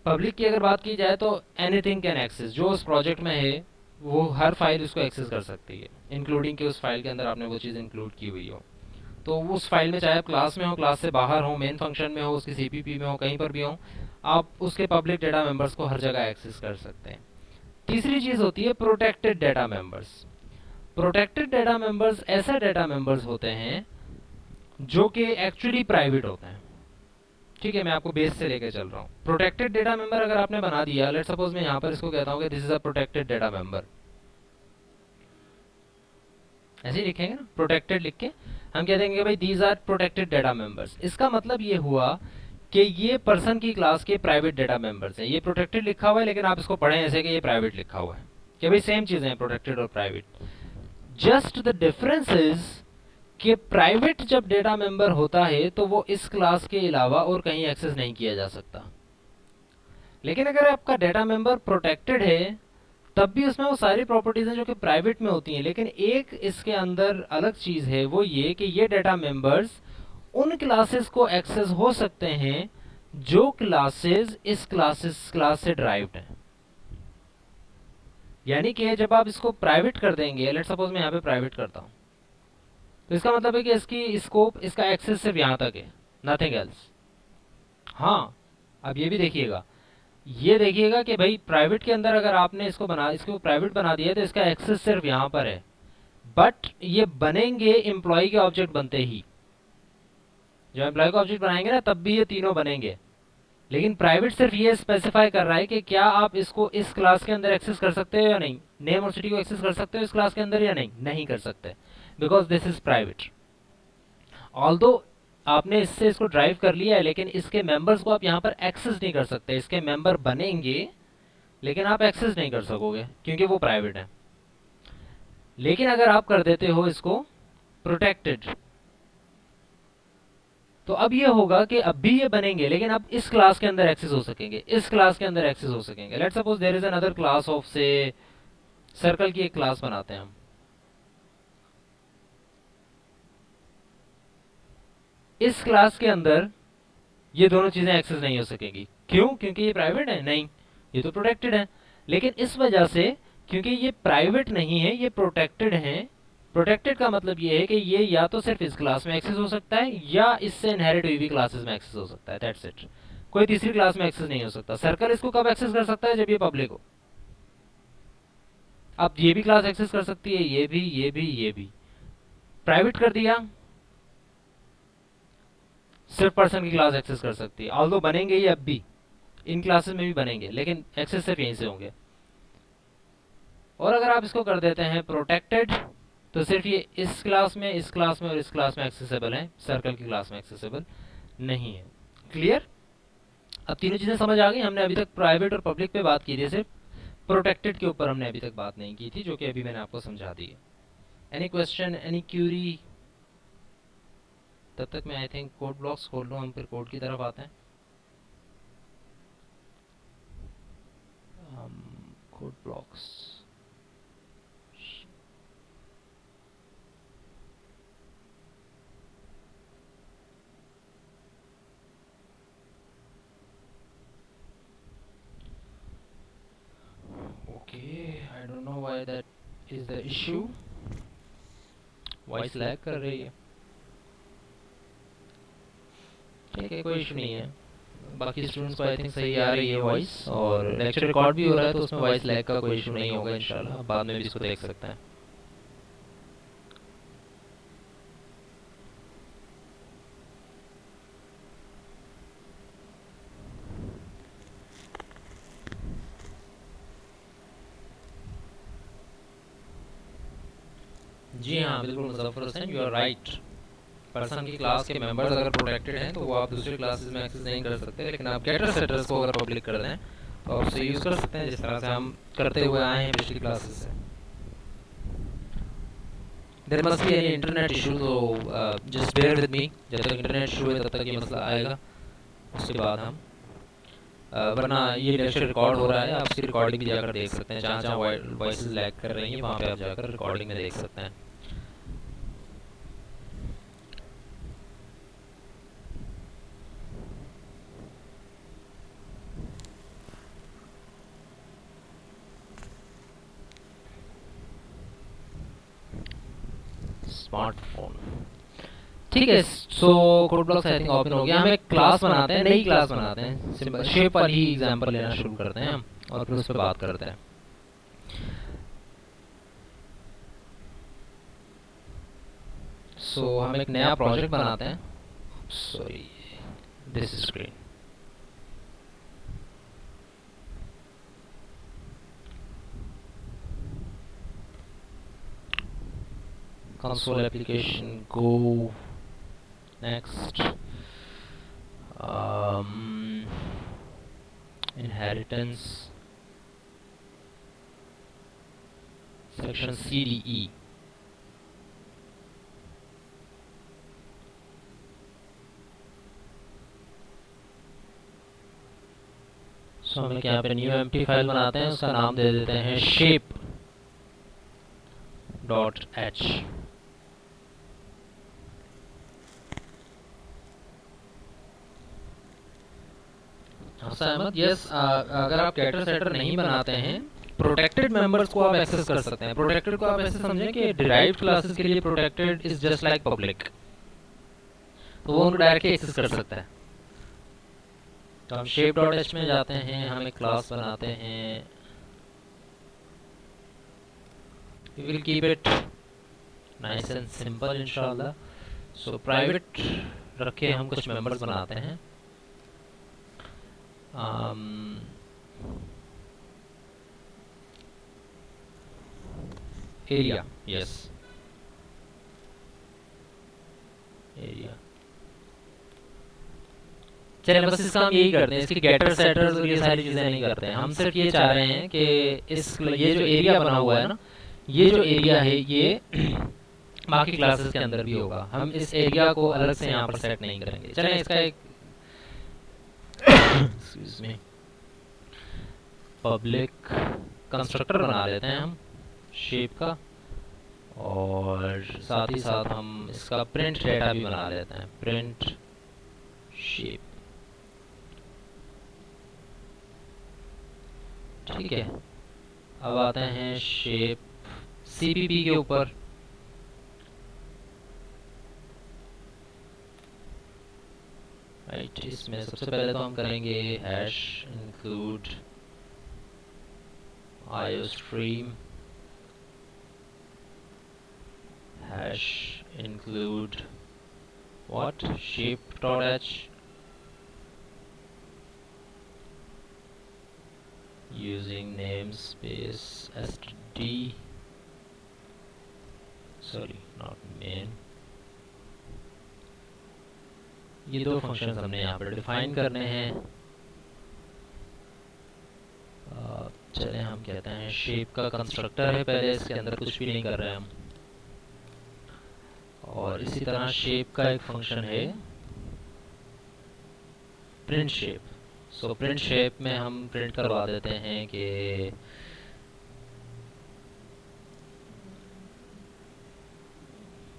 पब्लिक की अगर बात की जाए तो एनीथिंग कैन एक्सेस, जो उस प्रोजेक्ट में है वो हर फाइल उसको एक्सेस कर सकती है, इंक्लूडिंग कि उस फाइल के अंदर आपने वो चीज़ इंक्लूड की हुई हो। तो उस फाइल में चाहे आप क्लास में हो, क्लास से बाहर हो, मेन फंक्शन में हो, उसकी सीपीपी में हो, कहीं पर भी हो, आप उसके पब्लिक डाटा मेंबर्स को हर जगह एक्सेस कर सकते हैं। तीसरी चीज होती है protected data members. Protected data members ऐसे डेटा मेंबर्स होते हैं जो कि एक्चुअली प्राइवेट होते हैं। ठीक है, मैं आपको बेस से लेकर चल रहा हूँ। प्रोटेक्टेड डेटा मेंबर अगर आपने बना दिया, लेट्स सपोज मैं यहाँ पर इसको कहता हूँ कि this is a protected data member, ऐसे ही लिखेंगे ना, प्रोटेक्टेड लिख के हम कह देंगे भाई these are protected data members. इसका मतलब ये हुआ कि ये पर्सन की क्लास के प्राइवेट डेटा मेंबर्स हैं। ये प्रोटेक्टेड लिखा हुआ है लेकिन आप इसको पढ़ें ऐसे कि ये प्राइवेट लिखा हुआ है, कि भाई सेम चीजें हैं प्रोटेक्टेड और private. Just the difference is कि प्राइवेट जब डेटा मेंबर होता है तो वो इस क्लास के अलावा और कहीं एक्सेस नहीं किया जा सकता। लेकिन अगर आपका डेटा मेंबर प्रोटेक्टेड है तब भी उसमें वो सारी प्रॉपर्टीज हैं जो कि प्राइवेट में होती हैं, लेकिन एक इसके अंदर अलग चीज है, वो ये कि ये डेटा मेंबर्स उन क्लासेस को एक्सेस हो सकते हैं जो क्लासेस इस क्लास से ड्राइव्ड हैं। यानी कि जब आप इसको प्राइवेट कर देंगे, लेट्स सपोज मैं यहाँ पे प्राइवेट करता हूँ, तो इसका मतलब है कि इसकी स्कोप, इसका एक्सेस सिर्फ यहाँ तक है, नथिंग एल्स। हाँ, अब ये भी देखिएगा, ये देखिएगा कि भाई प्राइवेट के अंदर अगर आपने इसको प्राइवेट बना दिया तो इसका एक्सेस सिर्फ यहाँ पर है, बट ये बनेंगे एम्प्लॉय के ऑब्जेक्ट बनते ही। जब एम्प्लॉय का ऑब्जेक्ट बनाएंगे ना तब भी ये तीनों बनेंगे, लेकिन प्राइवेट सिर्फ ये स्पेसिफाई कर रहा है कि क्या आप इसको इस क्लास के अंदर एक्सेस कर सकते हो या नहीं। नेम और सिटी को एक्सेस कर सकते हो इस क्लास के अंदर या नहीं, नहीं कर सकते, because this is private. Although आपने इससे इसको ड्राइव कर लिया है, लेकिन इसके मेंबर्स को आप यहाँ पर एक्सेस नहीं कर सकते। इसके मेंबर बनेंगे लेकिन आप एक्सेस नहीं कर सकोगे क्योंकि वो प्राइवेट है। लेकिन अगर आप कर देते हो इसको प्रोटेक्टेड, तो अब ये होगा कि अब भी ये बनेंगे लेकिन अब इस क्लास के अंदर एक्सेस हो सकेंगे, इस क्लास के अंदर एक्सेस हो सकेंगे। Let's suppose there is another class of से सर्कल की एक क्लास बनाते हैं हम। इस क्लास के अंदर ये दोनों चीजें एक्सेस नहीं हो सकेंगी। क्यों? क्योंकि ये प्राइवेट है, नहीं, ये तो प्रोटेक्टेड है। लेकिन इस वजह से, क्योंकि ये प्राइवेट नहीं है, ये प्रोटेक्टेड है। प्रोटेक्टेड का मतलब ये है कि ये या तो सिर्फ इस क्लास में एक्सेस हो सकता है या इससे इनहेरिट हुई हुई क्लासेस में एक्सेस हो सकता है, दैट्स इट। कोई तीसरी क्लास में एक्सेस नहीं हो सकता। सर्कल इसको कब एक्सेस कर सकता है? जब ये पब्लिक हो। अब ये भी क्लास एक्सेस कर सकती है, ये भी, ये भी, ये भी। प्राइवेट कर दिया, सिर्फ पर्सन की क्लास एक्सेस कर सकती है। ऑल्दो बनेंगे ये अब भी, इन क्लासेस में भी बनेंगे, लेकिन एक्सेस सिर्फ यहीं से होंगे। और अगर आप इसको कर देते हैं प्रोटेक्टेड, तो सिर्फ ये इस क्लास में, इस क्लास में और इस क्लास में एक्सेसिबल है, सर्कल की क्लास में एक्सेसिबल नहीं है। क्लियर? अब तीनों चीजें समझ आ गई। हमने अभी तक प्राइवेट और पब्लिक पे बात की थी, सिर्फ प्रोटेक्टेड के ऊपर हमने अभी तक बात नहीं की थी, जो कि अभी मैंने आपको समझा दी है। Any question, any Curie? तब तक मैं आई थिंक कोड ब्लॉक्स खोल लूँ, हम फिर कोड की तरफ आते हैं। Code blocks, I don't know why that is the issue. Voice lag कर रही है। ठीक है, कोई इशू नहीं है। बाकी स्टूडेंट्स को आई थिंक सही आ रही है वॉइस, और लेक्चर रिकॉर्ड भी हो रहा है तो उसमें वॉइस लैग का कोई इशू नहीं होगा इंशाल्लाह। बाद में भी इसको देख सकते हैं। जी हाँ, बिल्कुल Muzaffar Hussain, you are right. Person की क्लास के मेंबर्स अगर प्रोटेक्टेड हैं तो वो आप दूसरी क्लासेस में एक्सेस नहीं कर सकते, लेकिन आप गेटर सेटर्स को अगर पब्लिक कर दें तो आप उसे यूज़ कर सकते हैं, जिस तरह से हम करते हुए आए हैं पिछली क्लासेस से। There must be any internet issue, so just bear with me. जब तक इंटरनेट इशू है तब तक ये मसला आएगा, उसके बाद हम वरना ये लेक्चर रिकॉर्ड हो रहा है, आप उसकी रिकॉर्डिंग भी जाकर देख सकते हैं। जहाँ जहाँ वॉइसेस लैग कर रही हैं वहाँ पे आप जाकर रिकॉर्डिंग में देख सकते हैं। स्मार्टफोन, ठीक है। So code blocks I think open हो गया। हम एक क्लास बनाते हैं, नई क्लास बनाते हैं। सिंपल शेप वाली एग्जांपल लेना शुरू करते हैं हम, और फिर उस पर बात करते हैं। सो हम एक नया प्रोजेक्ट बनाते हैं. Sorry, this screen. console application, go. Next, inheritance, section CDE. सो हम यहाँ पे न्यू एम्प्टी फाइल बनाते हैं, उसका नाम दे देते हैं shape.h. सहमत? यस. अगर आप कैटर सेटर नहीं बनाते हैं, प्रोटेक्टेड मेंबर्स को आप एक्सेस कर सकते हैं. प्रोटेक्टेड को आप ऐसे समझें कि डिराइव्ड क्लासेस के लिए protected is just like public, तो वो उनको डायरेक्टली एक्सेस कर सकता है. तो हम shape.h में जाते हैं, हम एक क्लास बनाते हैं. we will keep it nice and simple इंशाल्लाह. so private रखे हम कुछ मेंबर्स बनाते हैं. Area, yes, area. चलिए बस इसका हम यही करते हैं, इसकी गेटर सेटर्स और ये सारी चीज़ें नहीं करते हैं. हम सिर्फ ये चाह रहे हैं कि ये जो एरिया बना हुआ है ना, ये जो एरिया है ये बाकी क्लासेस के अंदर भी होगा. हम इस एरिया को अलग से यहाँ पर सेट नहीं करेंगे. चलें इसका एक एक्सक्यूज मी पब्लिक कंस्ट्रक्टर बना लेते हैं हम शेप का, और साथ ही साथ हम इसका प्रिंट डेटा भी बना लेते हैं, प्रिंट शेप. ठीक है. अब आते हैं शेप CPP के ऊपर. राइट, इसमें सबसे पहले तो हम करेंगे hash include iostream, hash include what, shape.h, using namespace std, sorry not main. ये दो फंक्शंस हमने यहाँ पर डिफाइन करने हैं. चले हम कहते हैं शेप का कंस्ट्रक्टर है पहले, इसके अंदर कुछ भी नहीं कर रहे हैं हम. और इसी तरह शेप का एक फंक्शन है print shape. So print shape में हम प्रिंट करवा देते हैं कि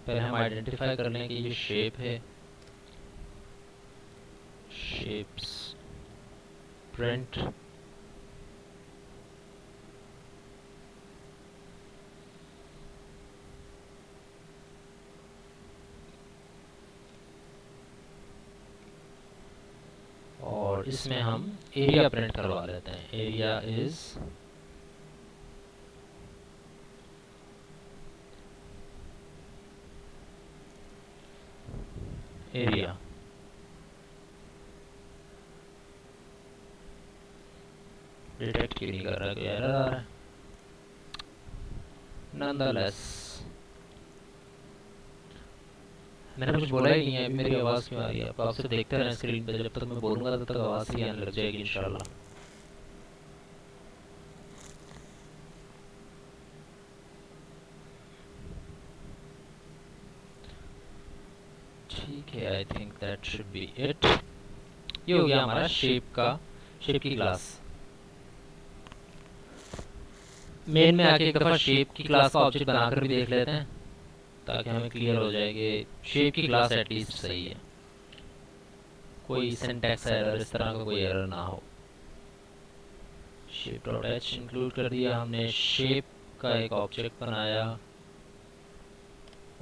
पहले हम आइडेंटिफाई कर लें कि ये शेप है. शेप्स प्रिंट और इसमें हम एरिया प्रिंट करवा लेते हैं. Area is area. डिटेक्ट क्यों नहीं कर रहा, कोई एरर आ रहा है. नॉनदलेस मैंने कुछ बोला ही नहीं है. अभी मेरी आवाज़ क्यों आ रही है? आप आपसे देखते रहें स्क्रीन पे, जब तक मैं बोलूँगा तब तक आवाज़ ही आने लग जाएगी इंशाल्लाह. ठीक है, I think that should be it. ये हो गया हमारा शेप की क्लास. मेन में आके एक दफ़ा शेप की क्लास का ऑब्जेक्ट बनाकर भी देख लेते हैं, ताकि हमें क्लियर हो जाए कि शेप की क्लास एटलीस्ट सही है, कोई सिंटैक्स एरर इस तरह का कोई एरर ना हो. shape.h इंक्लूड कर दिया हमने. शेप का एक ऑब्जेक्ट बनाया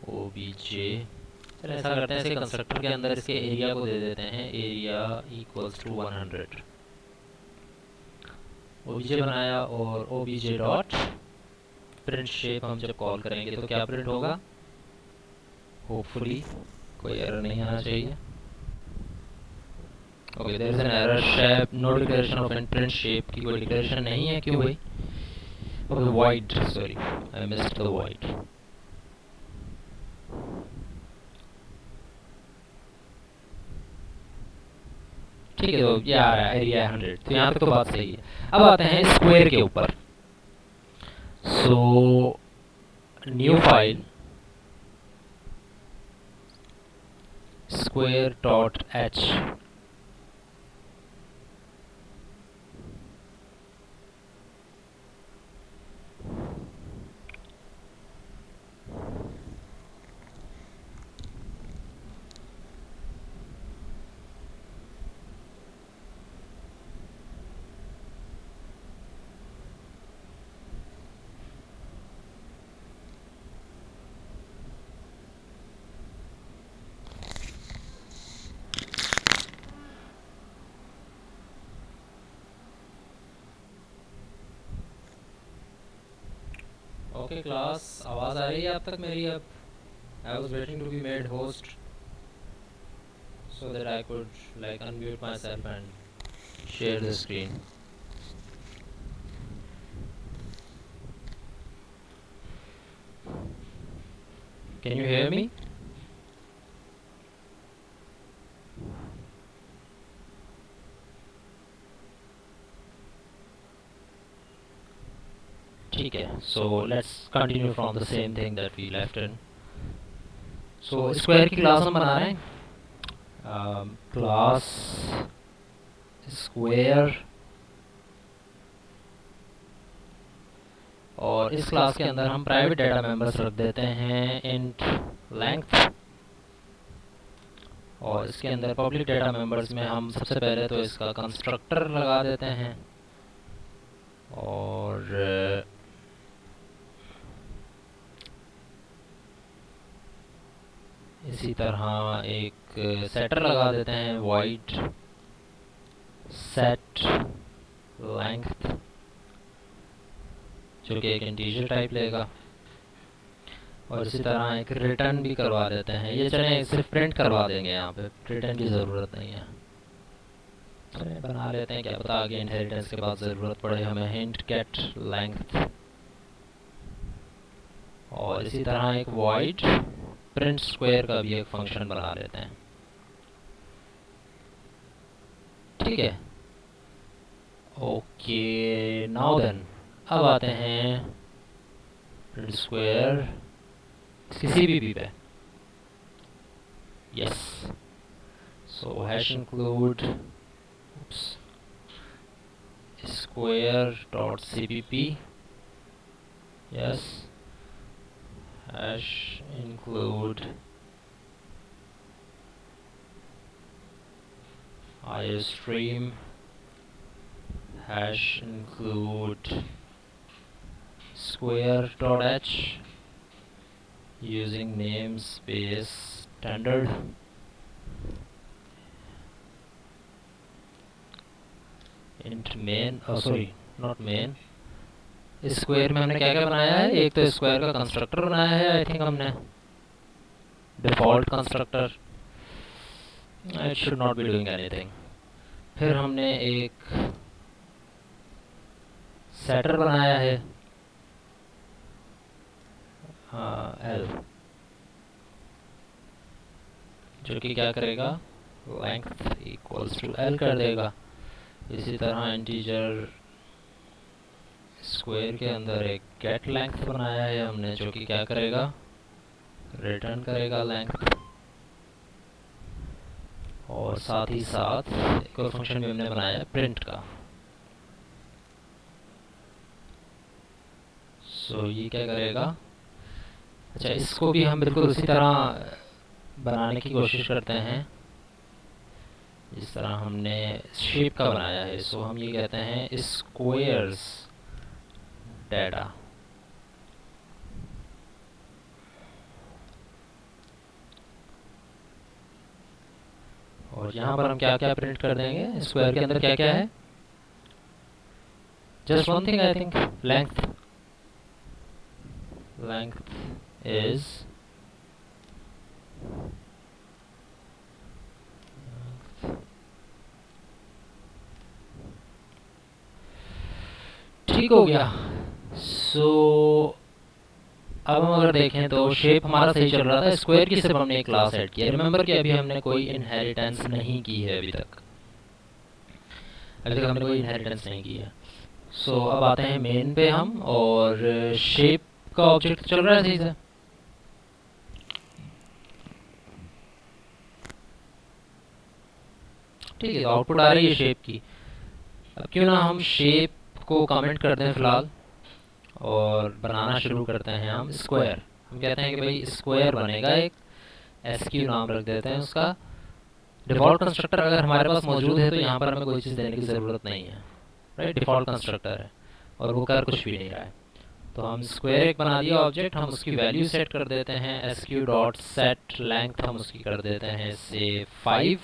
obj. चलिए ऐसा करते हैं, इसके कंस्ट्रक्टर के अंदर इसके एरिया को दे देते हैं, एरिया इक्वल्स टू 100. obj बनाया और obj डॉट प्रिंट शेप हम जब कॉल करेंगे तो क्या प्रिंट होगा, होपफुली कोई एरर नहीं आना चाहिए. Okay, there is an error, shape no declaration of print shape की कोई डिक्लेरेशन नहीं है. क्यों भाई? Okay, void, sorry I missed the void. ठीक है, तो ये आ रहा है एरिया 100, तो यहाँ तक तो बात सही है. अब आते हैं स्क्वायर के ऊपर. So new file square.h. Okay class, आवाज़ आ रही है अब तक मेरी? अब I was waiting to be made host so that I could like unmute myself and share the screen. Can you hear me? ठीक है, so let's continue from the same thing that we left in. So square की class हम बना रहे हैं. Class square, और इस class के अंदर हम प्राइवेट डाटा मेंबर्स रख देते हैं इंट लेंथ, और इसके अंदर पब्लिक डाटा मेंबर्स में हम सबसे पहले तो इसका कंस्ट्रक्टर लगा देते हैं, और इसी तरह एक सेटर लगा देते हैं वाइड सेट लेंथ, जो कि एक इंटीजर टाइप लेगा, और इसी तरह एक रिटर्न भी करवा देते हैं. ये चलें, सिर्फ प्रिंट करवा देंगे, यहाँ पे रिटर्न की ज़रूरत नहीं है. चलें बना लेते हैं, क्या पता आगे इनहेरिटेंस के बाद ज़रूरत पड़े हमें. हिंट गेट लेंथ, और इसी तरह एक वाइड प्रिंट स्क्वायर का भी एक फंक्शन बना लेते हैं. ठीक है, ओके नाउ देन अब आते हैं प्रिंट स्क्वायर किसी भी पे. Yes, so hash include square dot cpp. Yes, hash include iostream, hash include square dot h using namespace standard. int main, sorry not main. Square में हमने क्या क्या बनाया है? एक तो स्क्वायर का कंस्ट्रक्टर बनाया है, आई थिंक हमने default constructor. It should not be doing anything. फिर हमने एक सेटर बनाया है एल, जो कि क्या करेगा, लेंथ इक्वल्स टू एल कर देगा. इसी तरह इंटीजर स्क्वायर के अंदर एक गेट लेंथ बनाया है हमने, जो कि क्या करेगा, रिटर्न करेगा लेंथ. और साथ ही साथ एक और फंक्शन भी हमने बनाया है प्रिंट का. सो ये क्या करेगा, अच्छा इसको भी हम बिल्कुल उसी तरह बनाने की कोशिश करते हैं जिस तरह हमने शेप का बनाया है. सो हम ये कहते हैं स्क्वायर्स डाटा, और यहाँ पर हम क्या क्या प्रिंट कर देंगे. स्क्वायर के अंदर क्या क्या है, just one thing I think, length. Length is ठीक हो गया। सो अब हम अगर देखें तो शेप हमारा सही चल रहा था, स्क्वायर की सिर्फ हमने एक क्लास ऐड किया। रिमेंबर कि अभी हमने कोई इनहेरिटेंस नहीं की है अभी तक हमने कोई इनहेरिटेंस नहीं की है। सो अब आते हैं मेन पे हम, और शेप का ऑब्जेक्ट चल रहा है सही से। ठीक है, तो आउटपुट आ रही है शेप की। अब क्यों ना हम शेप को कमेंट कर दें फिलहाल, और बनाना शुरू करते हैं हम स्क्वायर। हम कहते हैं कि भाई स्क्वायर बनेगा एक, एसक्यू नाम रख देते हैं उसका। डिफ़ॉल्ट कंस्ट्रक्टर अगर हमारे पास मौजूद है तो यहाँ पर हमें कोई चीज़ देने की ज़रूरत नहीं है, राइट। डिफ़ॉल्ट कंस्ट्रक्टर है और वो कर कुछ भी नहीं रहा है। तो हम स्क्वायर एक बना दिया ऑब्जेक्ट, हम उसकी वैल्यू सेट कर देते हैं। एसक्यू डॉट सेट लेंथ हम उसकी कर देते हैं से 5,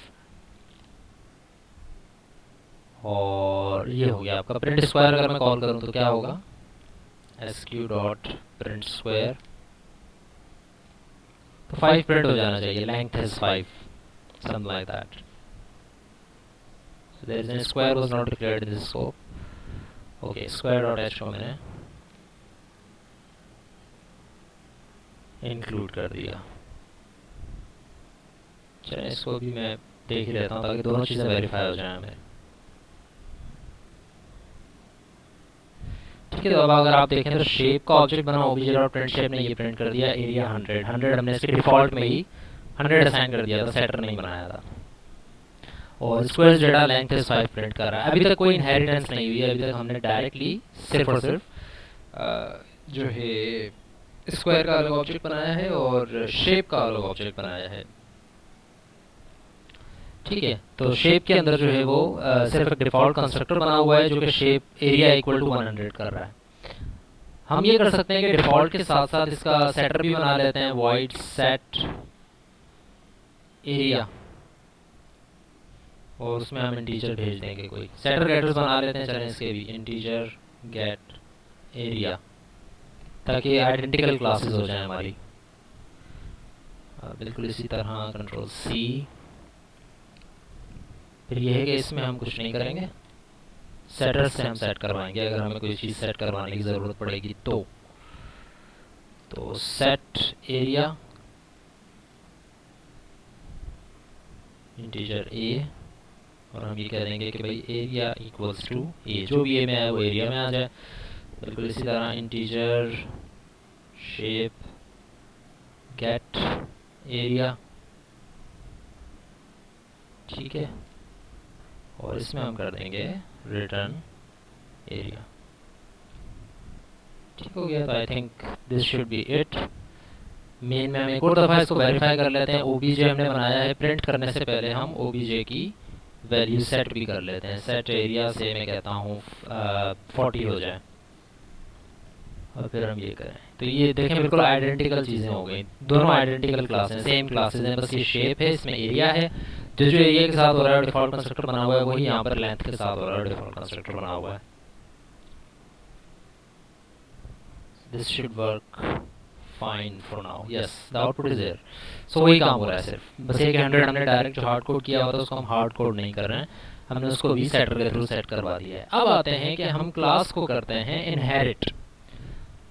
और ये हो गया आपका प्रिंट स्क्वायर। अगर मैं कॉल करूँ तो क्या होगा, एसक्यू डॉट प्रिंट स्क्वायर, तो 5 प्रिंट हो जाना चाहिए। Length is 5, something like that. So there is a square was not declared in this scope. Okay, square dot h को मैंने इंक्लूड कर दिया। चलिए इसको भी मैं देख ही लेता हूँ ताकि दोनों चीज़ें वेरीफाई हो जाएं हमें। ठीक है, तो अब अगर आप देखें तो शेप का ऑब्जेक्ट बना ओबीजे डॉट प्रिंट शेप ने ये प्रिंट कर दिया एरिया 100 हमने इसके डिफॉल्ट में ही 100 असाइन कर दिया था, सेटर नहीं बनाया था। और square data length is 5 print कर रहा है। अभी तक कोई इनहेरिटेंस नहीं हुई है, अभी तक हमने डायरेक्टली सिर्फ और सिर्फ जो है स्क्वायर का अलग ऑब्जेक्ट बनाया है और शेप का अलग ऑब्जेक्ट बनाया है। ठीक है, तो शेप के अंदर जो है वो सिर्फ एक डिफॉल्ट कंस्ट्रक्टर बना हुआ है जो कि शेप एरिया इक्वल टू 100 कर रहा है। हम ये कर सकते हैं कि डिफॉल्ट के साथ साथ इसका सेटर भी बना लेते हैं, वॉइड सेट एरिया, और उसमें हम इंटीजर भेज देंगे। कोई सेटर गेटर्स बना लेते हैं, चलें इसके भी इंटीजर गेट एरिया, ताकि आइडेंटिकल क्लासेस हो जाए हमारी। बिल्कुल इसी तरह कंट्रोल सी। फिर ये है कि इसमें हम कुछ नहीं करेंगे, सेटर से हम सेट करवाएंगे अगर हमें कोई चीज़ सेट करवाने की ज़रूरत पड़ेगी तो सेट एरिया इंटीजर ए, और हम ये कह देंगे कि भाई एरिया इक्वल्स टू ए, जो भी ए में है वो एरिया में आ जाए। बिल्कुल इसी तरह इंटीजर शेप गेट एरिया, ठीक है, और इसमें हम कर देंगे रिटर्न एरिया। ठीक हो गया, तो आई think this should be it. Main में हम एक और दफ़ा इसको वेरीफाई कर लेते हैं। ओबीजे हमने बनाया है, प्रिंट करने से पहले हम ओबीजे की वैल्यू सेट भी कर लेते हैं। सेट एरिया से मैं कहता हूँ 40 हो जाए, और फिर हम ये करें तो ये देखें बिल्कुल आइडेंटिकल चीज़ें हो गई, दोनों आइडेंटिकल क्लास हैं, सेम क्लासेस हैं, बस ये शेप है, इसमें एरिया है। जो एरिया के साथ हो रहा है डिफॉल्ट कंस्ट्रक्टर बना हुआ है, वही यहाँ पर लेंथ के साथ हो रहा है डिफॉल्ट कंस्ट्रक्टर बना हुआ है। This should work fine for now. Yes, the output is there. So वही काम हो रहा है, सिर्फ बस एक 100 हमने डायरेक्ट जो हार्ड कोड किया हुआ था उसको हम हार्ड कोड नहीं कर रहे हैं, हमने उसको भी सेटर के थ्रू सेट करवा दिया है। अब आते हैं कि हम क्लास को करते हैं इनहेरिट।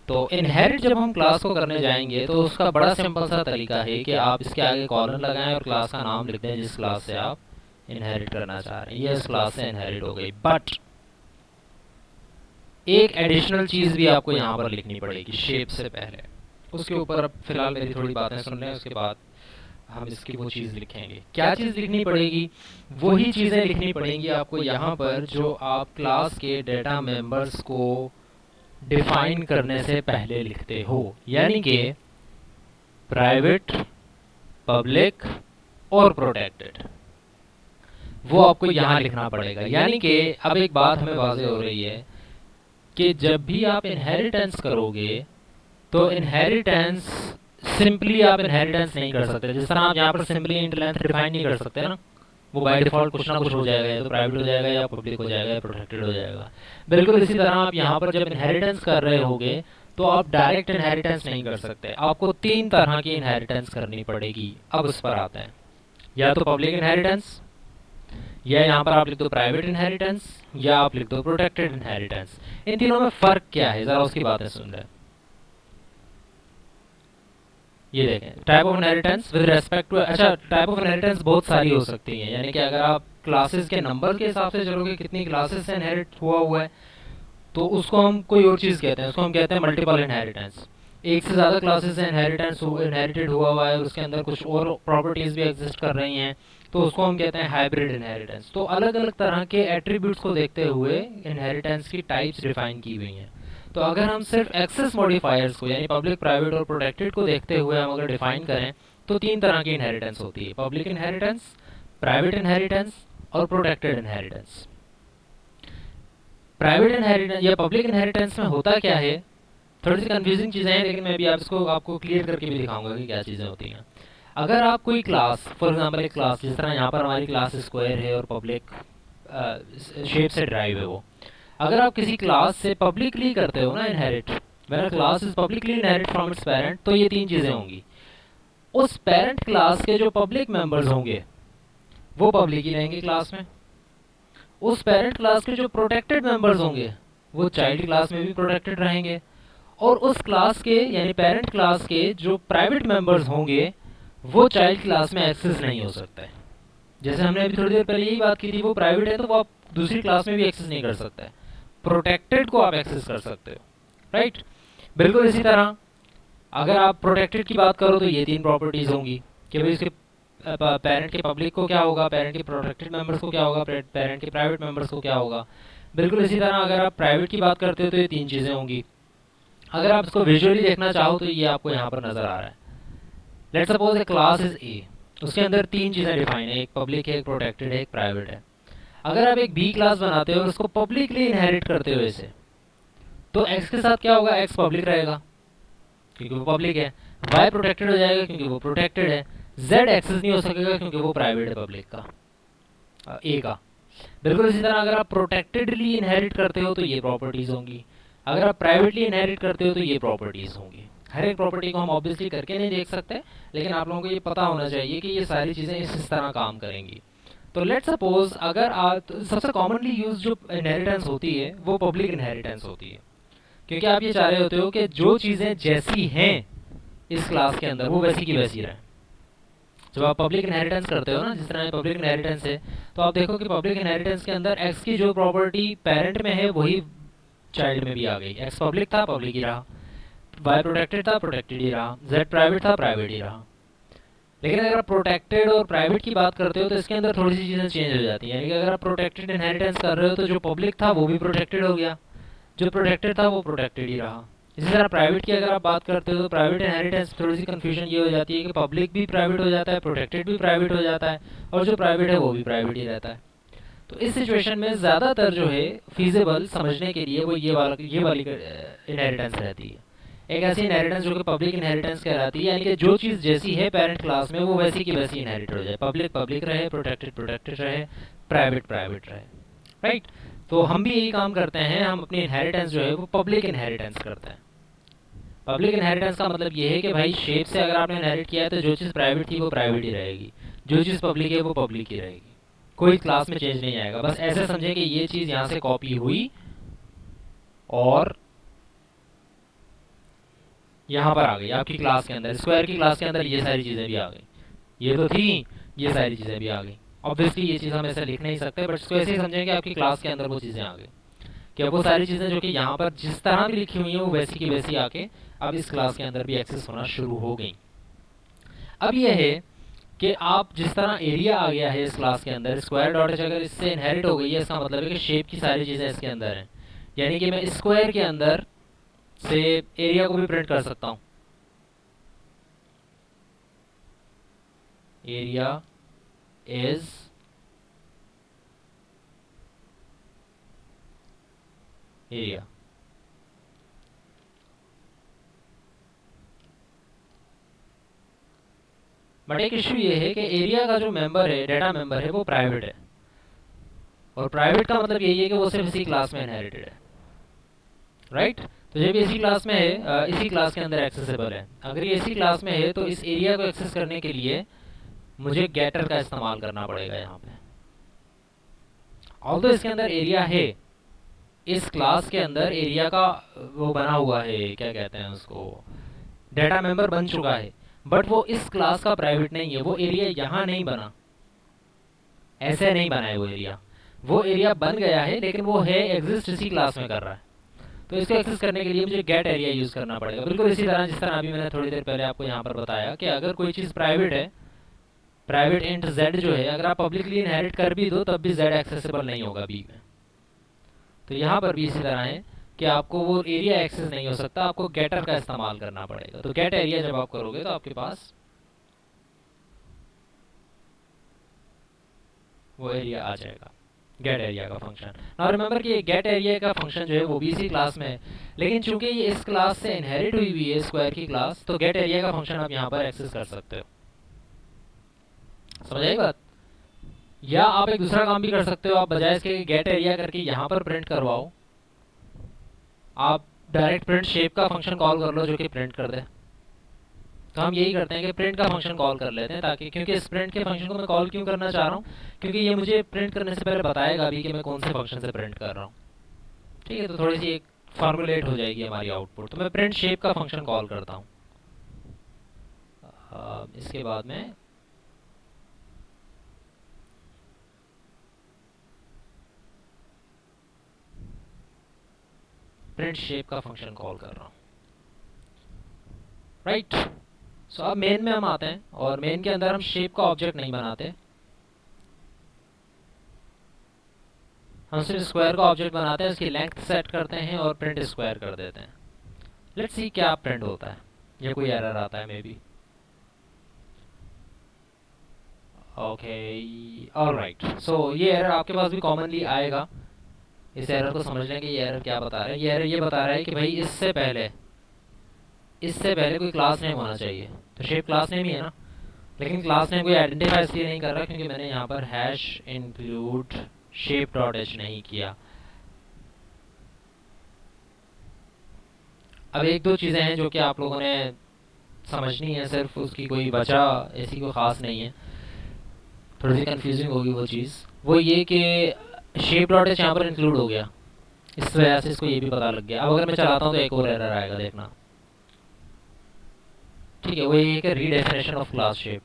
तो इनहेरिट जब हम क्लास को करने जाएंगे तो उसका बड़ा सिंपल सा तरीका है कि आप इसके आगे कॉलन लगाएं और क्लास का नाम लिख दें जिस क्लास से आप इनहेरिट करना चाह रहे हैं। ये इस क्लास से इनहेरिट हो गई, बट एक एडिशनल चीज़ भी आपको यहाँ पर लिखनी पड़ेगी शेप से पहले। उसके ऊपर अब फिलहाल मेरी थोड़ी बातें सुन लें, उसके बाद हम इसकी वो चीज़ लिखेंगे। क्या चीज़ लिखनी पड़ेगी? वही चीज़ें लिखनी पड़ेंगी आपको यहाँ पर जो आप क्लास के डेटा मेंबर्स को डिफाइन करने से पहले लिखते हो, यानी कि प्राइवेट, पब्लिक और प्रोटेक्टेड, वो आपको यहाँ लिखना पड़ेगा। यानी कि अब एक बात हमें वाज़ेह हो रही है कि जब भी आप इनहेरिटेंस करोगे तो इनहेरिटेंस सिंपली आप इनहेरिटेंस नहीं कर सकते। जिस तरह आप यहाँ पर सिंपली इंट लेंथ डिफाइन नहीं कर सकते ना, वो बाय डिफॉल्ट कुछ ना कुछ हो जाएगा, या तो प्राइवेट हो जाएगा या पब्लिक हो जाएगा या प्रोटेक्टेड हो जाएगा। बिल्कुल इसी तरह आप यहाँ पर जब इनहेरिटेंस कर रहे होगे तो आप डायरेक्ट इनहेरिटेंस नहीं कर सकते, आपको 3 तरह की इनहेरिटेंस करनी पड़ेगी। अब उस पर आते हैं, या तो पब्लिक इनहेरिटेंस, या यहाँ पर आप लिख दो प्राइवेट इनहेरिटेंस या आप लिख दो प्रोटेक्टेड इनहेरिटेंस। इन तीनों में फ़र्क क्या है, ज़रा उसकी बातें सुन रहे हैं। ये देखें type of inheritance with respect to, अच्छा टाइप ऑफ इनहेरिटेंस बहुत सारी हो सकती है, यानी कि अगर आप क्लासेस के नंबर के हिसाब से चलोगे कितनी क्लासेस से इनहेरिट हुआ है तो उसको हम कोई और चीज़ कहते हैं, उसको हम कहते हैं मल्टीपल इनहेरिटेंस। एक से ज़्यादा क्लासेस से इनहेरिटेड हुआ है और उसके अंदर कुछ और प्रॉपर्टीज़ भी एग्जिस्ट कर रही हैं तो उसको हम कहते हैं हाइब्रिड इनहेरिटेंस। तो अलग अलग तरह के एट्रीब्यूट्स को देखते हुए इनहेरिटेंस की टाइप्स डिफाइन की हुई हैं। तो अगर हम सिर्फ एक्सेस मॉडिफायर्स को यानी पब्लिक, प्राइवेट और प्रोटेक्टेड को देखते हुए हम अगर डिफाइन करें तो तीन तरह की इनहेरिटेंस होती है, पब्लिक इनहेरिटेंस, प्राइवेट इनहेरिटेंस और प्रोटेक्टेड इनहेरिटेंस। प्राइवेट इनहेरिटेंस या पब्लिक इनहेरिटेंस में होता क्या है, थोड़ी सी कंफ्यूजिंग चीज़ें हैं लेकिन मैं भी आपको क्लियर करके भी दिखाऊंगा कि क्या चीज़ें होती हैं। अगर आप कोई क्लास, फॉर एग्जांपल एक क्लास जिस तरह यहाँ पर हमारी क्लास स्क्वायर है और पब्लिक शेप से ड्राइव है वो, अगर आप किसी क्लास से पब्लिकली करते हो ना inherit, when a class is publicly inherit from its parent, तो ये तीन चीज़ें होंगी। उस पेरेंट क्लास के जो पब्लिक मेंबर्स होंगे वो पब्लिक ही रहेंगे क्लास में, उस पेरेंट क्लास के जो प्रोटेक्टेड मेंबर्स होंगे वो चाइल्ड क्लास में भी प्रोटेक्टेड रहेंगे, और उस क्लास के यानी पेरेंट क्लास के जो प्राइवेट मेंबर्स होंगे वो चाइल्ड क्लास में एक्सेस नहीं हो सकता है। जैसे हमने अभी थोड़ी देर पहले यही बात की थी, वो प्राइवेट है तो वो आप दूसरी क्लास में भी एक्सेस नहीं कर सकता है, प्रोटेक्टेड को आप एक्सेस कर सकते हो, राइट। बिल्कुल इसी तरह अगर आप प्रोटेक्टेड की बात करो तो ये तीन प्रॉपर्टीज़ होंगी कि भाई इसके पेरेंट के पब्लिक को क्या होगा, पेरेंट के प्रोटेक्टेड मेंबर्स को क्या होगा, पेरेंट के प्राइवेट मेंबर्स को क्या होगा। बिल्कुल इसी तरह अगर आप प्राइवेट की बात करते हो तो ये तीन चीज़ें होंगी। अगर आप इसको विजुअली देखना चाहो तो ये आपको यहाँ पर नज़र आ रहा है। Let's suppose A class is a, उसके अंदर तीन चीज़ें डिफाइन है, एक पब्लिक है, एक प्रोटेक्टेड है, एक प्राइवेट है। अगर आप एक बी क्लास बनाते हो और उसको पब्लिकली इनहेरिट करते हो इसे, तो एक्स के साथ क्या होगा, एक्स पब्लिक रहेगा क्योंकि वो पब्लिक है, वाई प्रोटेक्टेड हो जाएगा क्योंकि वो प्रोटेक्टेड है, जेड एक्सेस नहीं हो सकेगा क्योंकि वो प्राइवेट है पब्लिक का, ए का। बिल्कुल इसी तरह अगर आप प्रोटेक्टेडली इनहेरिट करते हो तो ये प्रॉपर्टीज़ होंगी, अगर आप प्राइवेटली इनहेरिट करते हो तो ये प्रॉपर्टीज़ होंगी। हर एक प्रॉपर्टी को हम ऑब्वियसली करके नहीं देख सकते, लेकिन आप लोगों को ये पता होना चाहिए कि ये सारी चीज़ें इस तरह काम करेंगी। तो लेट सपोज अगर आप, सबसे कॉमनली यूज जो इनहेरिटेंस होती है वो पब्लिक इनहेरिटेंस होती है, क्योंकि आप ये चाह रहे होते हो कि जो चीज़ें जैसी हैं इस क्लास के अंदर वो वैसी की वैसी रहें। जब आप पब्लिक इनहेरिटेंस करते हो ना, जिस तरह पब्लिक इनहेरिटेंस है, तो आप देखो कि पब्लिक इनहेरिटेंस के अंदर एक्स की जो प्रॉपर्टी पेरेंट में है वही चाइल्ड में भी आ गई। एक्स पब्लिक था, पब्लिक ही रहा, वाई प्रोटेक्टेड था, प्रोटेक्टेड ही रहा, जेड प्राइवेट था, प्राइवेट ही रहा। लेकिन अगर आप प्रोटेक्टेड और प्राइवेट की बात करते हो तो इसके अंदर थोड़ी सी चीज़ें चेंज हो जाती हैं। यानी कि अगर आप प्रोटेक्टेड इनहेरिटेंस कर रहे हो तो जो पब्लिक था वो भी प्रोटेक्टेड हो गया, जो प्रोटेक्टेड था वो प्रोटेक्टेड ही रहा। इसी तरह प्राइवेट की अगर आप बात करते हो तो प्राइवेट इनहेरिटेंस थोड़ी सी कन्फ्यूजन ये हो जाती है कि पब्लिक भी प्राइवेट हो जाता है, प्रोटेक्टेड भी प्राइवेट हो जाता है, और जो प्राइवेट है वो भी प्राइवेट ही रहता है। तो इस सिचुएशन में ज़्यादातर जो है फीजिबल समझने के लिए वो ये वाली इनहेरिटेंस रहती है, एक ऐसी इनहेरिटेंस जो कि पब्लिक इनहेरिटेंस कहलाती है। यानी कि जो चीज़ जैसी है पेरेंट क्लास में वो वैसी की वैसी इनहेरिट हो जाए, पब्लिक पब्लिक रहे, प्रोटेक्टेड प्रोटेक्टेड रहे, प्राइवेट प्राइवेट रहे, राइट। तो हम भी यही काम करते हैं, हम अपनी इनहेरिटेंस जो है वो पब्लिक इनहेरिटेंस करते हैं। पब्लिक इनहेरिटेंस का मतलब ये है कि भाई शेप से अगर आपने इनहेरिट किया है तो जो चीज़ प्राइवेट थी वो प्राइवेट ही रहेगी, जो चीज़ पब्लिक है वो पब्लिक ही रहेगी, कोई क्लास में चेंज नहीं आएगा। बस ऐसे समझें कि ये चीज़ यहाँ से कॉपी हुई और यहाँ पर आ गई आपकी क्लास के अंदर, स्क्वायर की क्लास के अंदर ये सारी चीज़ें भी आ गई, ये तो थी, ये सारी चीज़ें भी आ गई। ऑब्वियसली ये चीज़ हम ऐसे लिख नहीं सकते, बट इसको ऐसे ही समझेंगे आपकी क्लास के अंदर वो चीज़ें आ गई, कि अब वो सारी चीज़ें जो कि यहाँ पर जिस तरह भी लिखी हुई हैं वो वैसी की वैसी आके अब इस क्लास के अंदर भी एक्सेस होना शुरू हो गई। अब ये है कि आप जिस तरह एरिया आ गया है इस क्लास के अंदर, स्क्वायर डॉट एच अगर इससे इनहेरिट हो गई है, इसका मतलब है कि शेप की सारी चीज़ें इसके अंदर हैं। यानी कि मैं स्क्वायर के अंदर से एरिया को भी प्रिंट कर सकता हूँ, एरिया इज एरिया। बट एक इशू ये है कि एरिया का जो मेंबर है, डेटा मेंबर है, वो प्राइवेट है, और प्राइवेट का मतलब यही है कि वो सिर्फ इसी क्लास में इनहेरिटेड है, राइट। तो जब इसी क्लास में है, इसी क्लास के अंदर एक्सेसिबल है, अगर ये इसी क्लास में है तो इस एरिया को एक्सेस करने के लिए मुझे गेटर का इस्तेमाल करना पड़ेगा यहाँ पे। ऑल्दो इसके अंदर एरिया है, इस क्लास के अंदर एरिया का वो बना हुआ है, क्या कहते हैं उसको, डेटा मेंबर बन चुका है, बट वो इस क्लास का प्राइवेट नहीं है, वो एरिया यहाँ नहीं बना, ऐसे नहीं बना है वो एरिया बन गया है, लेकिन वो है एग्जिस्ट इसी क्लास में कर रहा है। तो इसको एक्सेस करने के लिए मुझे गेट एरिया यूज करना पड़ेगा, बिल्कुल इसी तरह जिस तरह अभी मैंने थोड़ी देर पहले आपको यहाँ पर बताया कि अगर कोई चीज़ प्राइवेट है, प्राइवेट इंट जेड जो है, अगर आप पब्लिकली इनहेरिट कर भी दो तब भी जेड एक्सेसिबल नहीं होगा बी में। तो यहाँ पर भी इसी तरह है कि आपको वो एरिया एक्सेस नहीं हो सकता, आपको गेटर का इस्तेमाल करना पड़ेगा। तो गेट एरिया जब आप करोगे तो आपके पास वो एरिया आ जाएगा, गेट एरिया का फंक्शन। नाउ रिमेंबर कि गेट एरिया का फंक्शन जो है वो भी इसी क्लास में है, लेकिन चूंकि ये इस क्लास से इनहेरिट हुई हुई है स्क्वायर की क्लास, तो गेट एरिया का फंक्शन आप यहाँ पर एक्सेस कर सकते हो। समझ आई बात? या आप एक दूसरा काम भी कर सकते हो, आप बजाय इसके गेट एरिया करके यहाँ पर प्रिंट करवाओ, आप डायरेक्ट प्रिंट शेप का फंक्शन कॉल कर लो जो कि प्रिंट कर दे। तो हम यही करते हैं कि प्रिंट का फंक्शन कॉल कर लेते हैं, ताकि, क्योंकि इस प्रिंट के फंक्शन को मैं कॉल क्यों करना चाह रहा हूँ, क्योंकि ये मुझे प्रिंट करने से पहले बताएगा अभी कि मैं कौन से फंक्शन से प्रिंट कर रहा हूँ। ठीक है, तो थोड़ी सी एक फॉर्मुलेट हो जाएगी हमारी आउटपुट। तो मैं प्रिंट शेप का फंक्शन कॉल करता हूँ। इसके बाद में प्रिंट शेप का फंक्शन कॉल कर रहा हूँ, राइट। सो अब मेन में हम आते हैं, और मेन के अंदर हम शेप का ऑब्जेक्ट नहीं बनाते, हम सिर्फ स्क्वायर का ऑब्जेक्ट बनाते हैं, उसकी लेंथ सेट करते हैं और प्रिंट स्क्वायर कर देते हैं। लेट्स सी क्या प्रिंट होता है, या कोई एरर आता है maybe. Okay, alright. So ये एरर आपके पास भी कॉमनली आएगा। इस एरर को समझ लें कि ये एरर क्या बता रहा है। ये एरर ये बता रहा है कि भाई इससे पहले कोई क्लास नेम होना चाहिए। तो शेप क्लास नेम ही है ना, लेकिन क्लास नेम कोई आइडेंटिफाई इसलिए नहीं कर रहा क्योंकि मैंने यहाँ पर hash include shape dot H नहीं किया। अब एक दो चीज़ें हैं जो कि आप लोगों ने समझनी है, सिर्फ उसकी कोई वजह ऐसी कोई ख़ास नहीं है, थोड़ी सी कंफ्यूजिंग होगी वो चीज़। वो ये कि शेप डॉट एच यहाँ पर इंक्लूड हो गया, इस वजह से इसको ये भी पता लग गया। अब अगर मैं चलाता हूँ तो एक और एरर आएगा, देखना। ठीक है, वो ये कि रीडेफिनेशन ऑफ क्लास शेप,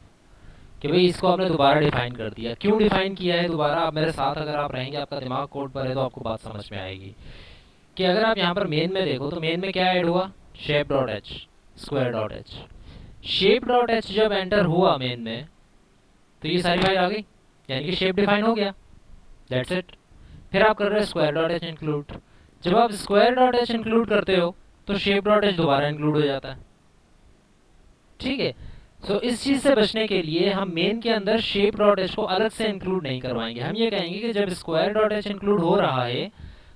कि भाई इसको आपने दोबारा डिफाइन कर दिया। क्यों डिफाइन किया है दोबारा? आप मेरे साथ अगर आप रहेंगे, आपका दिमाग कोड पर है, तो आपको बात समझ में आएगी कि अगर आप यहाँ पर मेन में देखो तो मेन में क्या ऐड हुआ, shape dot H, square dot H. Shape dot H जब एंटर हुआ मेन में तो ये सारी फाइल आ गई, यानी कि शेप डिफाइन हो गया, दैट्स इट। फिर आप कर रहे हो स्क्वायर डॉट एच इंक्लूड। जब आप स्क्वायर डॉट एच इंक्लूड करते हो तो शेप डॉट एच दोबारा इंक्लूड हो जाता है। ठीक है, सो इस चीज़ से बचने के लिए हम मेन के अंदर शेप डॉट एच को अलग से इंक्लूड नहीं करवाएंगे। हम ये कहेंगे कि जब स्क्वायर डॉट एच इंक्लूड हो रहा है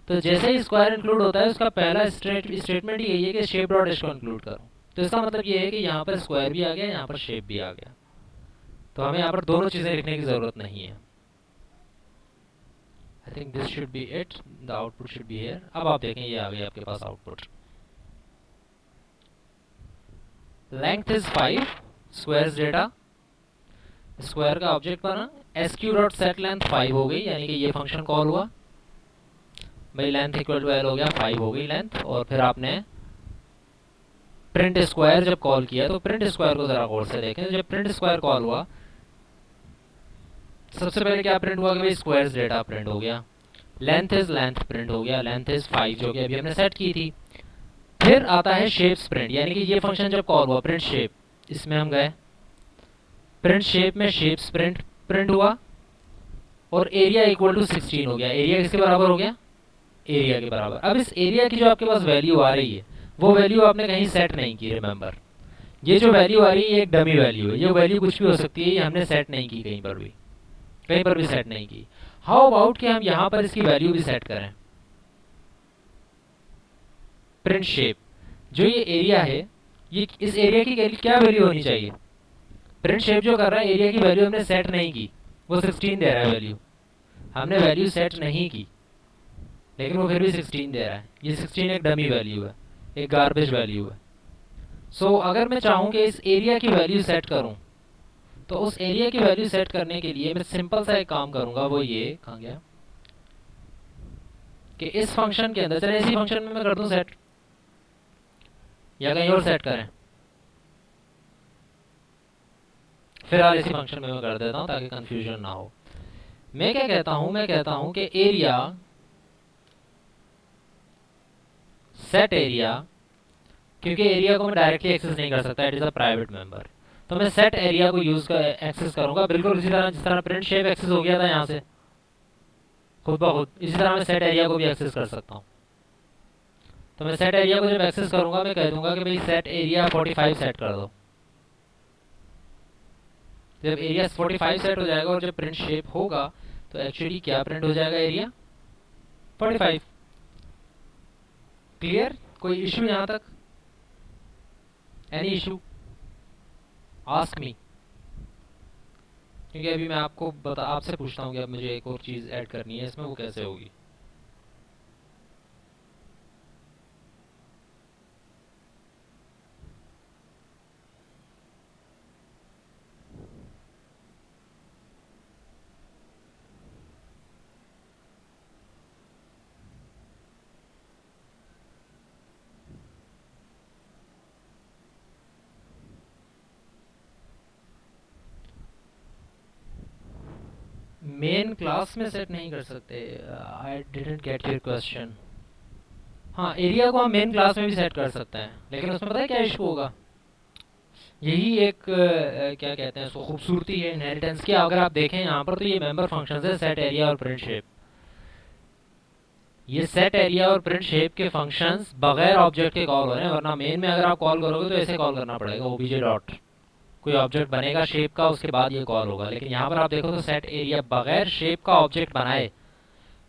तो जैसे ही स्क्वायर इंक्लूड होता है उसका पहला स्टेटमेंट यही है कि शेप डॉट एच को इंक्लूड करो। तो इसका मतलब ये है कि यहाँ पर स्क्वायर भी आ गया, यहाँ पर शेप भी आ गया, तो हमें यहाँ पर दोनों चीज़ें लिखने की ज़रूरत नहीं है। I think this should be it, the output should be here. अब आप देखें ये आ गया आपके पास output. Length is 5, squares data, square का ऑब्जेक्ट बना, sq डॉट सेट लेंथ 5 हो गई, यानी कि ये फंक्शन कॉल हुआ, भाई लेंथ इक्वल टू एल हो गया, 5 हो गई लेंथ। और फिर आपने प्रिंट स्क्वायर जब कॉल किया, तो प्रिंट स्क्वायर को जरा गौर से देखें। जब प्रिंट स्क्वायर कॉल हुआ, सबसे पहले क्या प्रिंट हुआ कि भाई स्क्वायर्स डेटा प्रिंट हो गया, लेंथ प्रिंट हो गया, लेंथ इज 5 जो कि अभी हमने सेट की थी। फिर आता है शेप्स प्रिंट, यानी कि ये फंक्शन जब कॉल हुआ प्रिंट शेप, इसमें हम गए प्रिंट शेप में शेप्स प्रिंट हुआ, और एरिया इक्वल टू 16 हो गया। एरिया किसके बराबर हो गया? एरिया के बराबर। अब इस एरिया की जो आपके पास वैल्यू आ रही है वो वैल्यू आपने कहीं सेट नहीं की, रिमेंबर। ये जो वैल्यू आ रही है ये एक डमी वैल्यू है, ये वैल्यू कुछ भी हो सकती है, ये हमने सेट नहीं की कहीं पर भी सेट नहीं की। हाउ अबाउट कि हम यहाँ पर इसकी वैल्यू भी सेट करें। प्रिंट शेप, जो ये एरिया है, ये इस एरिया की क्या वैल्यू होनी चाहिए? प्रिंट शेप जो कर रहा है एरिया की वैल्यू हमने सेट नहीं की, वो 16 दे रहा है वैल्यू, हमने वैल्यू सेट नहीं की, लेकिन वो फिर भी 16 दे रहा है। ये 16 एक डमी वैल्यू है, एक गार्बेज वैल्यू है। सो अगर मैं चाहूँ कि इस एरिया की वैल्यू सेट करूँ, तो उस एरिया की वैल्यू सेट करने के लिए मैं सिंपल सा एक काम करूँगा, वो ये, कहाँ गया, कि इस फंक्शन के अंदर, चले इसी फंक्शन में मैं कर दूं सेट, या कहीं और सेट करें, फिलहाल इसी फंक्शन में मैं कर देता हूं ताकि कंफ्यूजन ना हो। मैं क्या कहता हूं, मैं कहता हूं कि एरिया, सेट एरिया, क्योंकि एरिया को मैं डायरेक्टली एक्सेस नहीं कर सकता, it is a private member, तो मैं सेट एरिया को यूज कर एक्सेस करूंगा, बिल्कुल उसी तरह जिस तरह प्रिंट शेप एक्सेस हो गया था यहाँ से खुद ब खुद, इसी तरह मैं सेट एरिया को भी एक्सेस कर सकता हूँ। तो मैं सेट एरिया को जब एक्सेस करूंगा, मैं कह दूंगा कि भाई सेट एरिया 45 सेट कर दो। जब एरिया 45 सेट हो जाएगा और जब प्रिंट शेप होगा तो एक्चुअली क्या प्रिंट हो जाएगा, एरिया 45। क्लियर? कोई इशू यहाँ तक? Any issue? आस्क मी, क्योंकि अभी मैं आपको आपसे पूछता हूँ कि अब मुझे एक और चीज़ ऐड करनी है इसमें, वो कैसे होगी। मेन क्लास में सेट नहीं कर सकते? I didn't get your question. हाँ, एरिया को हम मेन क्लास में भी सेट कर सकते हैं, लेकिन उसमें पता है क्या इशू होगा? यही एक क्या कहते हैं उसको, खूबसूरती है इनहेरिटेंस की। अगर आप देखें यहाँ पर तो ये मेंबर फंक्शंस है सेट एरिया और प्रिंट शेप। ये सेट एरिया और प्रिंट शेप के फंक्शंस बगैर ऑब्जेक्ट के कॉल हो रहे हैं, वरना मेन में अगर आप कॉल करोगे तो ऐसे कॉल करना पड़ेगा, ओबीजे डॉट कोई ऑब्जेक्ट बनेगा शेप का, उसके बाद ये कॉल होगा। लेकिन यहाँ पर आप देखो तो सेट एरिया बगैर शेप का ऑब्जेक्ट बनाए,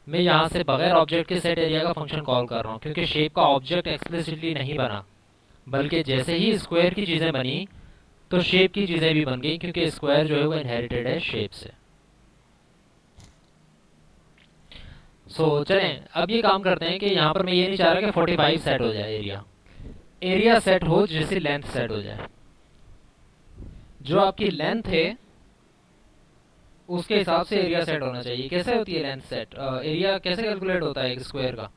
मैं यहाँ से बगैर ऑब्जेक्ट के सेट एरिया का फंक्शन कॉल कर रहा हूँ, क्योंकि शेप का ऑब्जेक्ट एक्सप्लिसिटली नहीं बना, बल्कि जैसे ही स्क्वायर की चीज़ें बनी तो शेप की चीज़ें भी बन गई, क्योंकि स्क्वायर जो है वो इनहेरिटेड है शेप से। चलें अब ये काम करते हैं कि यहाँ पर मैं ये नहीं चाह रहा कि 45 सेट हो जाए एरिया, एरिया सेट हो जैसे लेंथ सेट हो जाए। जो आपकी लेंथ है उसके हिसाब से एरिया सेट होना चाहिए। कैसे होती है लेंथ सेट? एरिया कैसे कैलकुलेट होता है एक स्क्वायर का?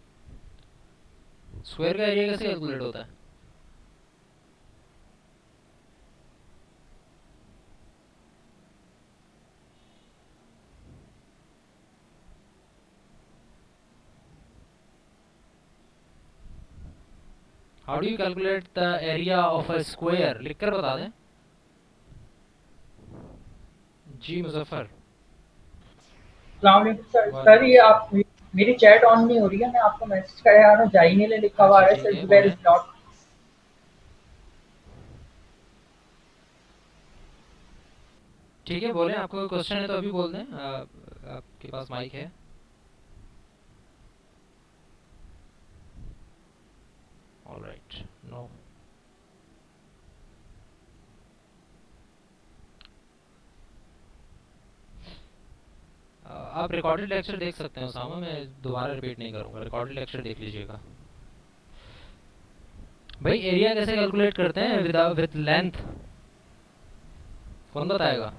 स्क्वायर का एरिया कैसे कैलकुलेट होता है? How do you calculate the area of a square? लिख कर बता दें। जी मुजफ्फर। सर सर ये आप मेरी चैट ऑन नहीं हो रही है, मैं आपको मैसेज कर रहा हूँ, जा ही नहीं ले लिखा हुआ अच्छा है ठीक सर, है, वेयर बोलें। Is not. ठीक है बोलें, आपको कोई क्वेश्चन है तो अभी बोल दें। आपके पास माइक है। Alright, no. आप रिकॉर्डेड लेक्चर देख सकते हैं उसामा, मैं दोबारा रिपीट नहीं करूंगा, रिकॉर्डेड लेक्चर देख लीजिएगा। भाई एरिया कैसे कैलकुलेट करते हैं विद लेंथ? कौन बताएगा?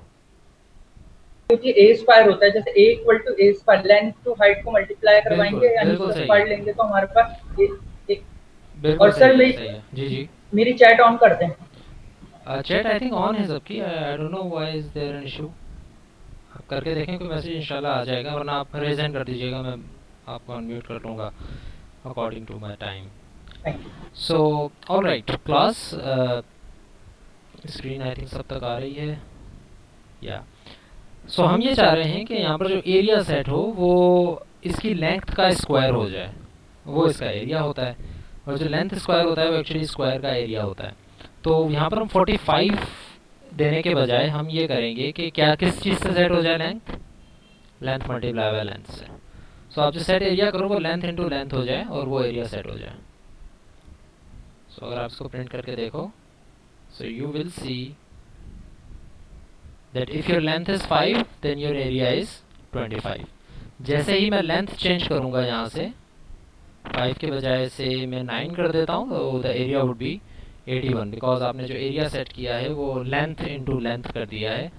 क्योंकि ए स्क्वायर होता है, जैसे A equal to A square, length to height को मल्टीप्लाई बिल्कुल करवाएंगे यानी बिल्कुल प्लस सही है, पार्ट लेंगे तो हमारे पास एक। बिल्कुल और सर सही है। जी जी। मेरी चैट ऑन कर दें। चैट आई थिंक ऑन है सबकी, I don't know why is there an issue. आप करके देखें, कोई मैसेज इंशाल्लाह आ जाएगा, वरना आप रेज हैंड कर दीजिएगा, मैं आपको अनम्यूट कर लूँगा according to my time. Thank you. So alright class, screen I think सब तक आ रही है या? सो हम ये चाह रहे हैं कि यहाँ पर जो एरिया सेट हो वो इसकी लेंथ का स्क्वायर हो जाए, वो इसका एरिया होता है, और जो लेंथ स्क्वायर होता है वो एक्चुअली स्क्वायर का एरिया होता है। तो यहाँ पर हम 45 देने के बजाय हम ये करेंगे कि क्या किस चीज़ से सेट हो जाए length, length multiply by length से। सो आप जो सेट एरिया करो वो लेंथ इंटू लेंथ हो जाए और वो एरिया सेट हो जाए। सो अगर आप इसको प्रिंट करके देखो, so you will see that if your length is 5 then your area is 25। जैसे ही मैं लेंथ चेंज करूंगा यहाँ से 5 के बजाय से मैं 9 कर देता हूँ, तो the area would be 81, because आपने जो एरिया सेट किया है वो लेंथ इनटू लेंथ कर दिया है,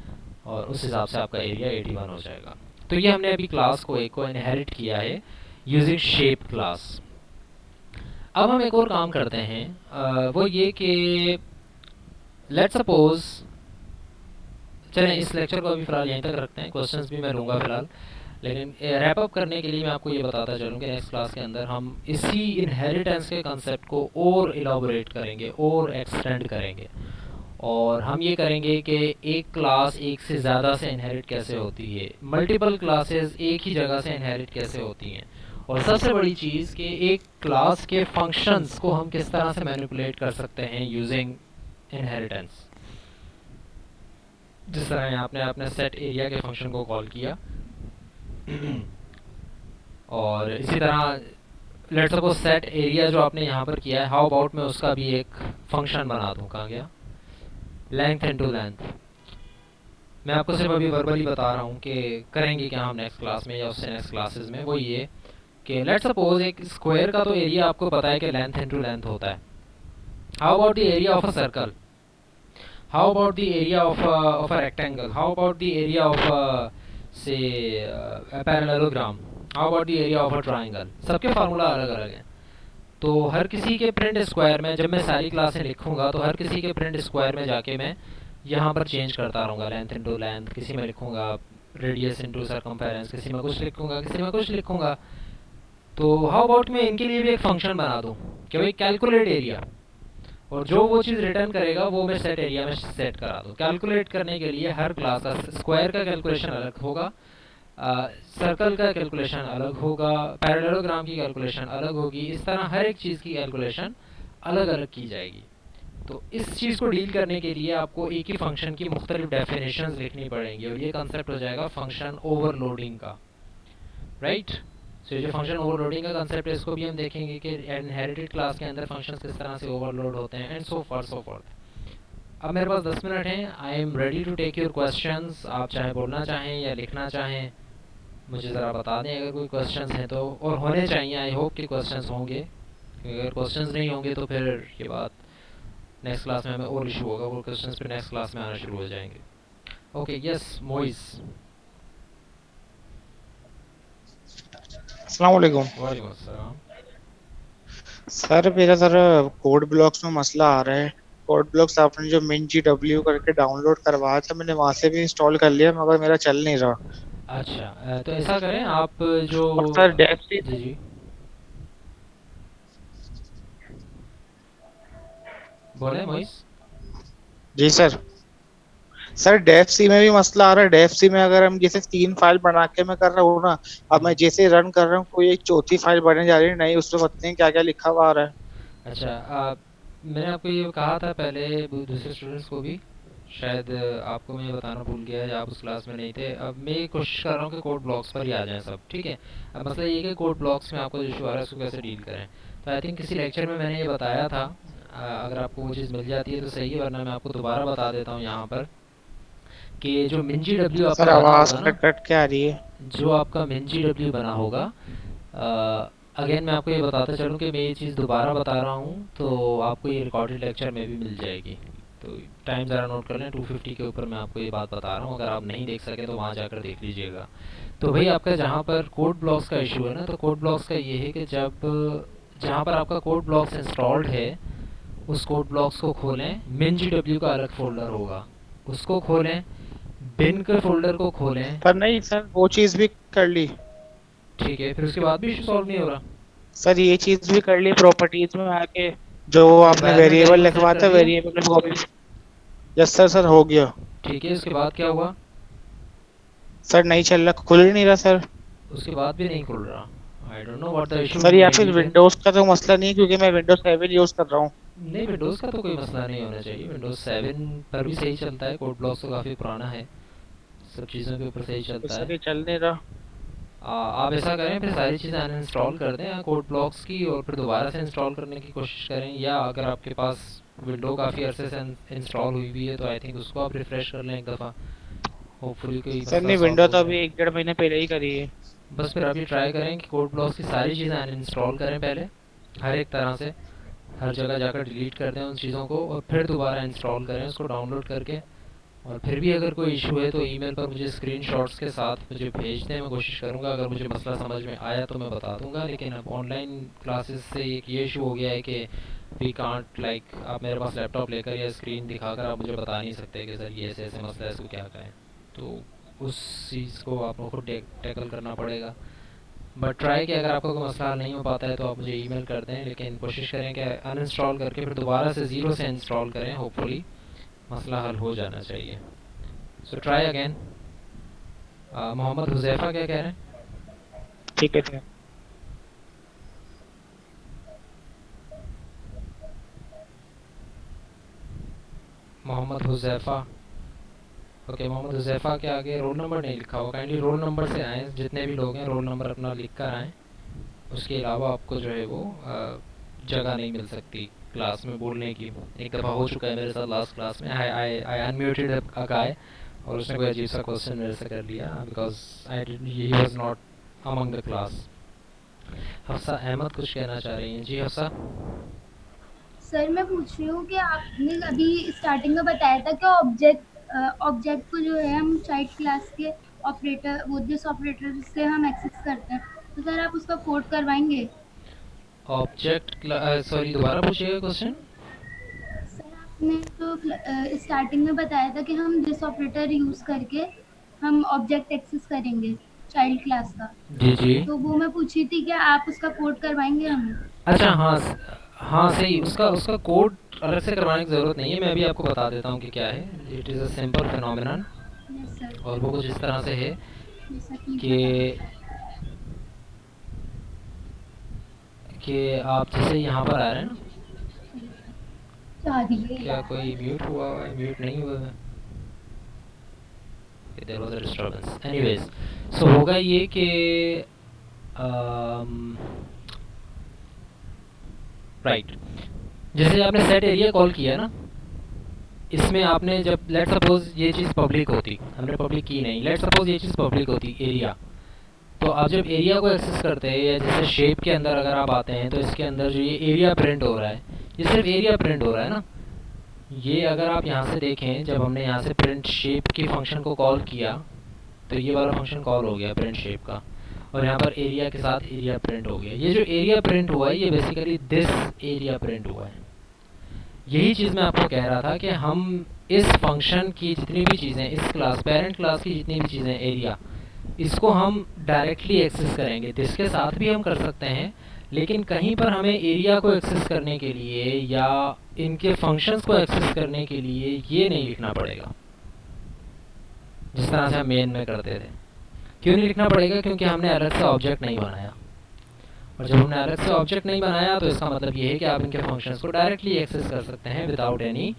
और उस हिसाब से आपका एरिया 81 हो जाएगा। तो ये हमने अभी क्लास को एक को इनहेरिट किया है, यूजिंग शेप क्लास। अब हम एक और काम करते हैं, वो ये कि लेट्स सपोज, चलें इस लेक्चर को अभी फ़िलहाल यहीं तक रखते हैं, क्वेश्चंस भी मैं लूँगा फ़िलहाल, लेकिन रैप अप करने के लिए मैं आपको ये बताता चलूँ कि नेक्स्ट क्लास के अंदर हम इसी इनहेरिटेंस के कंसेप्ट को और इलाबोरेट करेंगे और एक्सटेंड करेंगे, और हम ये करेंगे कि एक क्लास एक से ज़्यादा से इनहेरिट कैसे होती है, मल्टीपल क्लासेस एक ही जगह से इनहेरिट कैसे होती हैं, और सबसे बड़ी चीज़ कि एक क्लास के फंक्शंस को हम किस तरह से मैनिपुलेट कर सकते हैं यूजिंग इनहेरिटेंस। जिस तरह यहाँ आपने अपने सेट एरिया के फंक्शन को कॉल किया, और इसी तरह लेट्स सपोज सेट एरिया जो आपने यहाँ पर किया है, हाउ अबाउट मैं उसका भी एक फंक्शन बना दूँ, कहाँ गया, लेंथ इनटू लेंथ। मैं आपको सिर्फ अभी वर्बली बता रहा हूँ कि करेंगे क्या हम नेक्स्ट क्लास में या उससे नेक्स्ट क्लासेस में, वो ये कि लेट्स सपोज एक स्क्वायर का तो एरिया आपको पता है कि लेंथ इनटू लेंथ होता है। How about the area of a circle, how about the area of a rectangle, how about the area of say a parallelogram, how about the area of a triangle। सबके formula अलग अलग हैं, तो हर किसी के print square में जब मैं सारी क्लासें लिखूंगा तो हर किसी के प्रिंट स्क्वायर में जाके मैं यहाँ पर चेंज करता रहूँगा, लेंथ इनटू लेंथ, किसी में लिखूंगा रेडियस इनटू सर्कमफेरेंस, किसी में कुछ लिखूंगा, किसी में कुछ लिखूंगा। तो हाउ अबाउट मैं इनके लिए भी एक फंक्शन बना दूँ कि भाई कैलकुलेट एरिया, और जो वो चीज़ रिटर्न करेगा वो मैं सेट एरिया में सेट करा दूँ। कैलकुलेट करने के लिए हर क्लास का स्क्वायर का कैलकुलेशन अलग होगा, सर्कल का कैलकुलेशन अलग होगा, पैरेललोग्राम की कैलकुलेशन अलग होगी, इस तरह हर एक चीज़ की कैलकुलेशन अलग अलग की जाएगी। तो इस चीज़ को डील करने के लिए आपको एक ही फंक्शन की मुख्तलिफ डेफिनेशंस लिखनी पड़ेंगी, और ये कंसेप्ट हो जाएगा फंक्शन ओवरलोडिंग का, राइट। सो जो फंक्शन ओवरलोडिंग का कंसेप्ट है इसको भी हम देखेंगे कि इनहेरिटेड क्लास के अंदर फंक्शंस किस तरह से ओवरलोड होते हैं, एंड सो फोर्थ। अब मेरे पास 10 मिनट हैं, I am ready to take your questions. आप चाहे बोलना चाहें या लिखना चाहें मुझे ज़रा बता दें अगर कोई क्वेश्चंस हैं तो, और होने चाहिए, आई होप कि क्वेश्चंस होंगे, क्योंकि अगर क्वेश्चंस नहीं होंगे तो फिर ये बात नेक्स्ट क्लास में हमें और इशू होगा, वो क्वेश्चंस फिर नेक्स्ट क्लास में आना शुरू हो जाएंगे। Okay, yes Moiz. अस्सलाम वालेकुम वालेकुम अस्सलाम। सर। मेरा सर कोड ब्लॉक्स में मसला आ रहा है। कोड ब्लॉक्स आपने जो मिन जी डब्ल्यू करके डाउनलोड करवाया था मैंने वहां से भी इंस्टॉल कर लिया मगर मेरा चल नहीं रहा। अच्छा, तो ऐसा करें आप जो, और सर डेव सी, जी जी बोले मोइस। जी सर। सर डेव सी में भी मसला आ रहा है। डेव सी में अगर हम जैसे 3 फाइल बना के मैं कर रहा हूँ ना, अब मैं जैसे रन कर रहा हूँ कोई एक चौथी फाइल बनने जा रही है, नहीं उसमें पता नहीं क्या क्या लिखा हुआ आ रहा है। अच्छा, मैंने आपको ये कहा था पहले दूसरे स्टूडेंट्स को भी, शायद आपको मैं ये बताना भूल गया या आप उस क्लास में नहीं थे। अब मैं ये कोशिश कर रहा हूँ कि कोड ब्लॉक्स पर ही आ जाएं सब, ठीक है। अब मसला ये है कि कोड ब्लॉक्स में आपको जो इशू आ रहा है उसको कैसे डील करें। तो आई थिंक किसी लेक्चर में मैंने ये बताया था, अगर आपको वो चीज़ मिल जाती है तो सही है, वरना मैं आपको दोबारा बता देता हूँ यहाँ पर कि जो मिनजी डब्ल्यू सर आपका बना आवाज होगा ना, कट कट के आ रही है। जो आपका मिनजी डब्ल्यू बना होगा, अगेन मैं आपको ये बताता चलूँ कि मैं ये चीज़ दोबारा बता रहा हूँ तो आपको ये रिकॉर्डेड लेक्चर में भी मिल जाएगी। तो टाइम ज़रा नोट कर लें, 250 के ऊपर मैं आपको ये बात बता रहा हूँ, अगर आप नहीं देख सके तो वहाँ जाकर देख लीजिएगा। तो भाई आपका जहाँ पर कोड ब्लॉक्स का इशू है ना, तो कोड ब्लॉक्स का ये है कि जब जहाँ पर आपका कोड ब्लॉक्स इंस्टॉल्ड है उस कोड ब्लॉक्स को खोलें, मिन जी डब्ल्यू का अलग फोल्डर होगा उसको खोलें, बिन के फोल्डर को खोलें, पर नहीं सर वो चीज भी कर ली। ठीक है, फिर उसके बाद भी इशू सॉल्व नहीं हो रहा। सर ये चीज भी कर ली प्रॉपर्टीज में आके, जो आपने एनवायरनमेंट वेरिएबल वेरिएबल सेट लिखवा कर था दिया, वेरिएबल में कॉपी। यस सर, सर हो गया। ठीक है, उसके बाद क्या हुआ, सर नहीं चल रहा, खुल ही नहीं रहा सर। उसके बाद भी नहीं खुल रहा। आई don't know what the issue sir या मे फिर बी देयर। विंडोज का तो मसला नहीं है क्योंकि मैं विंडोज 7 यूज कर रहा हूँ। नहीं, विंडोज़ का तो कोई मसला नहीं होना चाहिए, विंडोज़ 7 पर भी सही चलता है, कोड ब्लॉक्स तो काफ़ी पुराना है, सब चीज़ों के ऊपर सही तो चलता सर है। ये चल नहीं रहा। आप ऐसा करें, फिर सारी चीज़ें अनइंस्टॉल कर दें कोड ब्लॉक्स की, और फिर दोबारा से इंस्टॉल करने की कोशिश करें, या अगर आपके पास विंडो काफ़ी अरसे से इंस्टॉल हुई हुई है तो आई थिंक उसको आप रिफ़्रेश कर लें एक दफ़ा, होपफुली कोई सर मसला नहीं, सॉल्व विंडो हो तो जाए। अभी 1 डेढ़ महीने पहले ही करी है। बस फिर आप ये ट्राई करें कि कोड ब्लॉक्स की सारी चीज़ें अनइंस्टॉल करें पहले, हर एक तरह से, हर जगह जाकर डिलीट कर दें उन चीज़ों को, और फिर दोबारा इंस्टॉल करें उसको डाउनलोड करके, और फिर भी अगर कोई इशू है तो ईमेल पर मुझे स्क्रीनशॉट्स के साथ मुझे भेज दें, मैं कोशिश करूँगा, अगर मुझे मसला समझ में आया तो मैं बता दूँगा। लेकिन अब ऑनलाइन क्लासेस से एक ये इशू हो गया है कि वी कांट लाइक, आप मेरे पास लैपटॉप लेकर या स्क्रीन दिखाकर आप मुझे बता नहीं सकते कि सर ये ऐसे ऐसे मसला है, इसको क्या करें। तो उस चीज़ को आपको खुद टैकल करना पड़ेगा। बट ट्राई कि अगर आपका कोई मसला हल नहीं हो पाता है तो आप मुझे ईमेल कर दें, लेकिन कोशिश करें कि अनइंस्टॉल करके फिर दोबारा से ज़ीरो से इंस्टॉल करें, होपफुली मसला हल हो जाना चाहिए। So try again. Mohammad Huzaifa क्या कह रहे हैं? ठीक है ठीक है। मोहम्मद हुज़ैफ़ा, ओके। मोहम्मद हुज़ैफ़ा के आगे रोल नंबर नहीं लिखा हुआ, काइंडली रोल नंबर से आएँ, जितने भी लोग हैं रोल नंबर अपना लिख कर आएँ। उसके अलावा आपको जो है वो जगह नहीं मिल सकती क्लास में बोलने की। एक दफ़ा हो चुका है मेरे साथ लास्ट क्लास में, आई अनम्यूटेड अ गाय और उसने कोई अजीब सा क्वेश्चन मेरे से कर लिया because he was not among the class. Hafsa Ahmed कुछ कहना चाह रही हैं? जी हफ्सा। सर मैं पूछ रही हूँ कि आपने अभी स्टार्टिंग में बताया था कि ऑब्जेक्ट को जो है हम चाइल्ड क्लास के ऑपरेटर, वो दिस ऑपरेटर से हम एक्सेस करते हैं, तो सर आप उसका कोड करवाएंगे? ऑब्जेक्ट, सॉरी दोबारा पूछिएगा क्वेश्चन। सर आपने तो स्टार्टिंग में बताया था कि हम दिस ऑपरेटर यूज करके हम ऑब्जेक्ट एक्सेस करेंगे चाइल्ड क्लास का, जी जी। तो वो मैं पूछी थी कि आप उसका कोड करवाएंगे हमें? अच्छा हाँ हाँ सही, उसका उसका कोड अलग से करवाने की ज़रूरत नहीं है, मैं अभी आपको बता देता हूँ कि क्या है। It is a simple phenomenon yes sir. और वो कुछ इस तरह से है यस सर, प्लीज कि आप जैसे यहाँ पर आ रहे हैं ना, क्या कोई म्यूट हुआ है? म्यूट नहीं हुआ है। There was a disturbance. Anyways, so होगा ये कि राइट, जैसे आपने सेट एरिया कॉल किया ना, इसमें आपने जब लेट सपोज ये चीज़ पब्लिक होती, हमने पब्लिक की नहीं, लेट सपोज ये चीज़ पब्लिक होती एरिया, तो आप जब एरिया को एक्सेस करते हैं या जैसे शेप के अंदर अगर आप आते हैं तो इसके अंदर जो ये एरिया प्रिंट हो रहा है, ये सिर्फ एरिया प्रिंट हो रहा है ना। ये अगर आप यहाँ से देखें, जब हमने यहाँ से प्रिंट शेप की फंक्शन को कॉल किया तो ये वाला फंक्शन कॉल हो गया प्रिंट शेप का, और यहाँ पर एरिया के साथ एरिया प्रिंट हो गया। ये जो एरिया प्रिंट हुआ है ये बेसिकली दिस एरिया प्रिंट हुआ है। यही चीज़ मैं आपको कह रहा था कि हम इस फंक्शन की जितनी भी चीज़ें, इस क्लास पेरेंट क्लास की जितनी भी चीज़ें एरिया, इसको हम डायरेक्टली एक्सेस करेंगे। दिस के साथ भी हम कर सकते हैं, लेकिन कहीं पर हमें एरिया को एक्सेस करने के लिए या इनके फंक्शंस को एक्सेस करने के लिए ये नहीं लिखना पड़ेगा जिस तरह से हम मेन में करते थे। क्यों नहीं लिखना पड़ेगा? क्योंकि हमने अलग से ऑब्जेक्ट नहीं बनाया, और जब हमने अलग से ऑब्जेक्ट नहीं बनाया तो इसका मतलब ये है कि आप इनके फंक्शंस को डायरेक्टली एक्सेस कर सकते हैं without any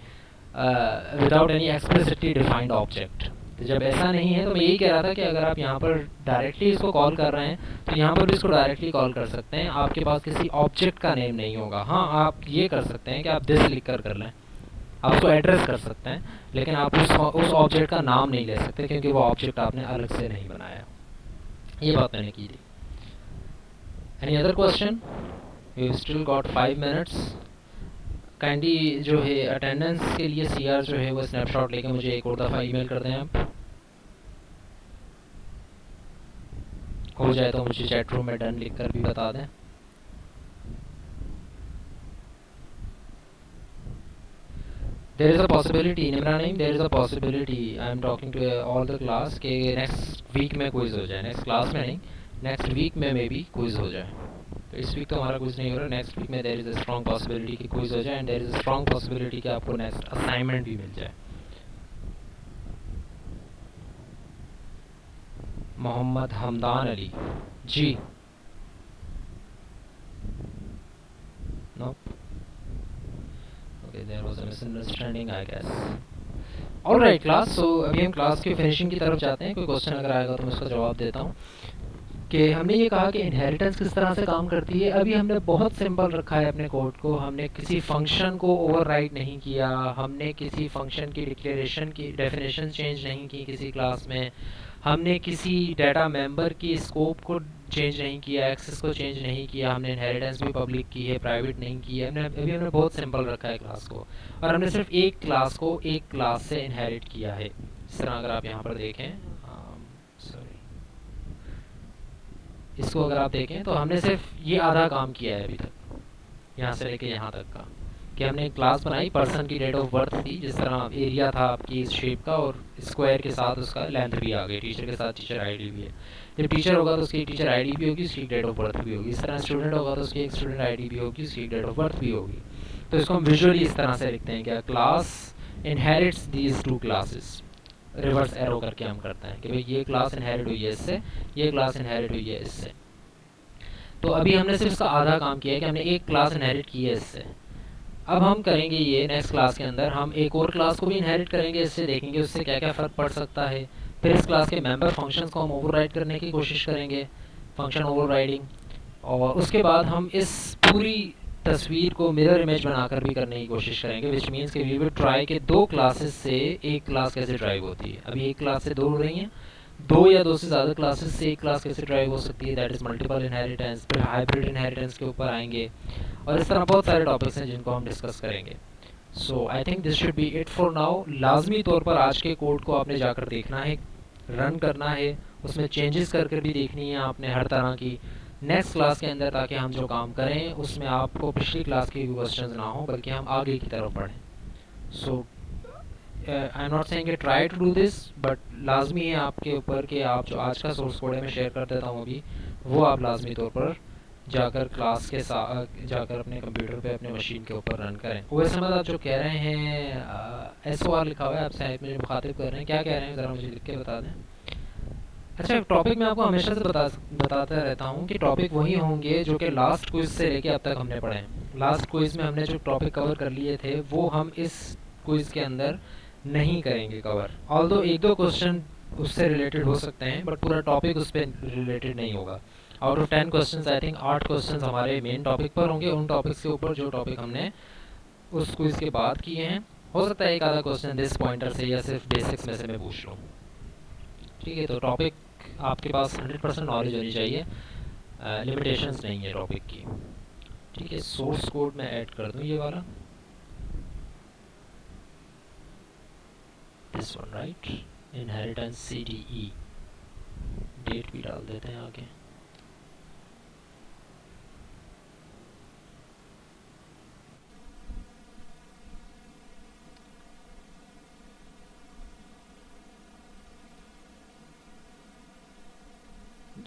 explicitly defined object. तो जब ऐसा नहीं है तो मैं यही कह रहा था कि अगर आप यहाँ पर डायरेक्टली इसको कॉल कर रहे हैं तो यहाँ पर भी इसको डायरेक्टली कॉल कर सकते हैं। आपके पास किसी ऑब्जेक्ट का नेम नहीं होगा। हाँ, आप ये कर सकते हैं कि आप दिस लिख कर लें, आप उसको एड्रेस कर सकते हैं, लेकिन आप उस ऑब्जेक्ट का नाम नहीं ले सकते क्योंकि वो ऑब्जेक्ट आपने अलग से नहीं बनाया। ये बात मैंने की थी। Any other question? We still got 5 minutes. Kindly जो है अटेंडेंस के लिए सीआर जो है वो स्नैपशॉट लेके मुझे एक और दफ़ा ईमेल कर दें आप। हो जाए तो मुझे चैट रूम में डन लिख कर भी बता दें। There is a possibility, Nimra Naeem, there is a possibility, I am talking to all the class कि next week में क्विज हो जाए, next क्लास में नहीं, next week में मे बी क्विज हो जाए। तो इस वीक तो हमारा क्विज नहीं हो रहा, नेक्स्ट वीक में there is a strong possibility कि क्विज हो जाए, and there is a strong possibility कि आपको नेक्स्ट असाइनमेंट भी मिल जाए। Mohammad Hamdan Ali ji, no, okay, there was a misunderstanding I guess. Alright class, so अभी हम क्लास की फिनिशिंग की तरफ जाते हैं। कोई क्वेश्चन अगर आएगा तो मैं उसका जवाब देता हूँ। कि हमने ये कहा कि इनहेरिटेंस किस तरह से काम करती है। अभी हमने बहुत सिंपल रखा है अपने कोड को, हमने किसी फंक्शन को ओवरराइड नहीं किया, हमने किसी फंक्शन की डिक्लेरेशन की डेफिनेशन चेंज नहीं की किसी क्लास में, हमने किसी डाटा मेंबर की स्कोप को चेंज नहीं किया, एक्सेस को चेंज नहीं किया, हमने इनहेरिटेंस भी पब्लिक की है, प्राइवेट नहीं की है। हमने बहुत सिंपल रखा है क्लास को, और हमने सिर्फ एक क्लास को एक क्लास से इनहेरिट किया है। इस तरह अगर आप यहाँ पर देखें, सॉरी, इसको अगर आप देखें तो हमने सिर्फ ये आधा काम किया है अभी तक, यहाँ से लेके यहाँ तक का, कि हमने एक क्लास बनाई, पर्सन की डेट ऑफ बर्थ थी, जिस तरह एरिया था आपकी इस शेप का, और स्क्वायर के साथ उसका लेंथ भी आ गई, टीचर के साथ टीचर आईडी भी है। जब टीचर होगा तो उसकी टीचर आईडी भी होगी, उसकी डेट ऑफ बर्थ भी होगी। इस तरह स्टूडेंट होगा तो उसकी एक स्टूडेंट आईडी भी होगी, उसकी डेट ऑफ बर्थ भी होगी। तो इसको हम विजुअली इस तरह से लिखते हैं कि class inherits these two classes, reverse arrow करके हम करते हैं कि भाई ये क्लास इनहेरिट हुई है इससे, ये क्लास इनहेरिट हुई है इससे। तो अभी हमने सिर्फ इसका आधा काम किया है कि हमने एक क्लास इनहेरिट की है इससे। अब हम करेंगे ये नेक्स्ट क्लास के अंदर, हम एक और क्लास को भी इनहेरिट करेंगे इससे, देखेंगे उससे क्या क्या फ़र्क पड़ सकता है। फिर इस क्लास के मेंबर फंक्शंस को हम ओवरराइड करने की कोशिश करेंगे, फंक्शन ओवरराइडिंग। और उसके बाद हम इस पूरी तस्वीर को मिरर इमेज बनाकर भी करने की कोशिश करेंगे, विच मीन्स कि वी विल ट्राई कि दो क्लासेस से एक क्लास कैसे ड्राइव होती है। अभी एक क्लास से दो हो रही हैं, दो या दो से ज़्यादा क्लासेस से एक क्लास कैसे ड्राइव हो सकती है, दैट इज़ मल्टीपल इनहेरिटेंस। फिर हाइब्रिड इनहेरिटेंस के ऊपर आएंगे, और इस तरह बहुत सारे टॉपिक्स हैं जिनको हम डिस्कस करेंगे। So I think this should be it for now. लाजमी तौर पर आज के कोड को आपने जाकर देखना है, रन करना है, उसमें चेंजेस करके भी देखनी है आपने हर तरह की नेक्स्ट क्लास के अंदर, ताकि हम जो काम करें उसमें आपको पिछली क्लास के क्वेश्चंस ना हो, बल्कि हम आगे की तरफ बढ़ें। So I am not saying try to do this, but लाजमी है आपके ऊपर कि आप जो आज का सोर्स कोड है मैं शेयर कर देता हूँ अभी, वो आप लाजमी तौर पर जाकर क्लास के साथ जाकर अपने कंप्यूटर पे अपने मशीन के ऊपर रन करें। ओएस अहमद, आप जो कह रहे हैं SOR लिखा हुआ है, आप साइड में जो मुखातिब कर रहे हैं, क्या कह रहे हैं ज़रा मुझे लिख के बता दें। अच्छा, टॉपिक मैं आपको हमेशा से बताता रहता हूँ कि टॉपिक वही होंगे जो कि लास्ट क्विज से लेके अब तक हमने पढ़े हैं। लास्ट क्विज में हमने जो टॉपिक कवर कर लिए थे वो हम इस क्विज के अंदर नहीं करेंगे कवर, ऑल्दो एक दो क्वेश्चन उससे रिलेटेड हो सकते हैं, बट पूरा टॉपिक उस पर रिलेटेड नहीं होगा। Out of 10 questions I think 8 questions हमारे मेन टॉपिक पर होंगे, उन टॉपिक्स के ऊपर जो टॉपिक हमने उस क्विज के बाद किए हैं। हो सकता है एक आधा क्वेश्चन दिस पॉइंटर से या सिर्फ बेसिक्स में से मैं पूछ लूँ, ठीक है। तो टॉपिक आपके पास 100% नॉलेज होनी चाहिए, लिमिटेशंस नहीं है टॉपिक की, ठीक है। सोर्स कोड मैं ऐड कर दूँ ये वाला, this one right, inheritance CDE, date भी डाल देते हैं आगे।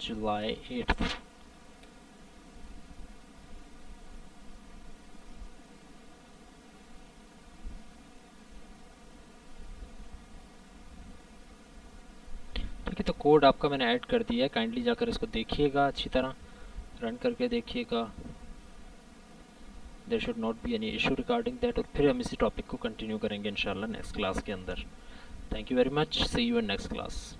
July 8th। ठीक है, तो कोड आपका मैंने ऐड कर दिया है, काइंडली जाकर इसको देखिएगा, अच्छी तरह रन करके देखिएगा। There should not be any issue regarding that, और फिर हम इसी टॉपिक को कंटिन्यू करेंगे इंशाल्लाह नेक्स्ट क्लास के अंदर। Thank you very much, see you in next class.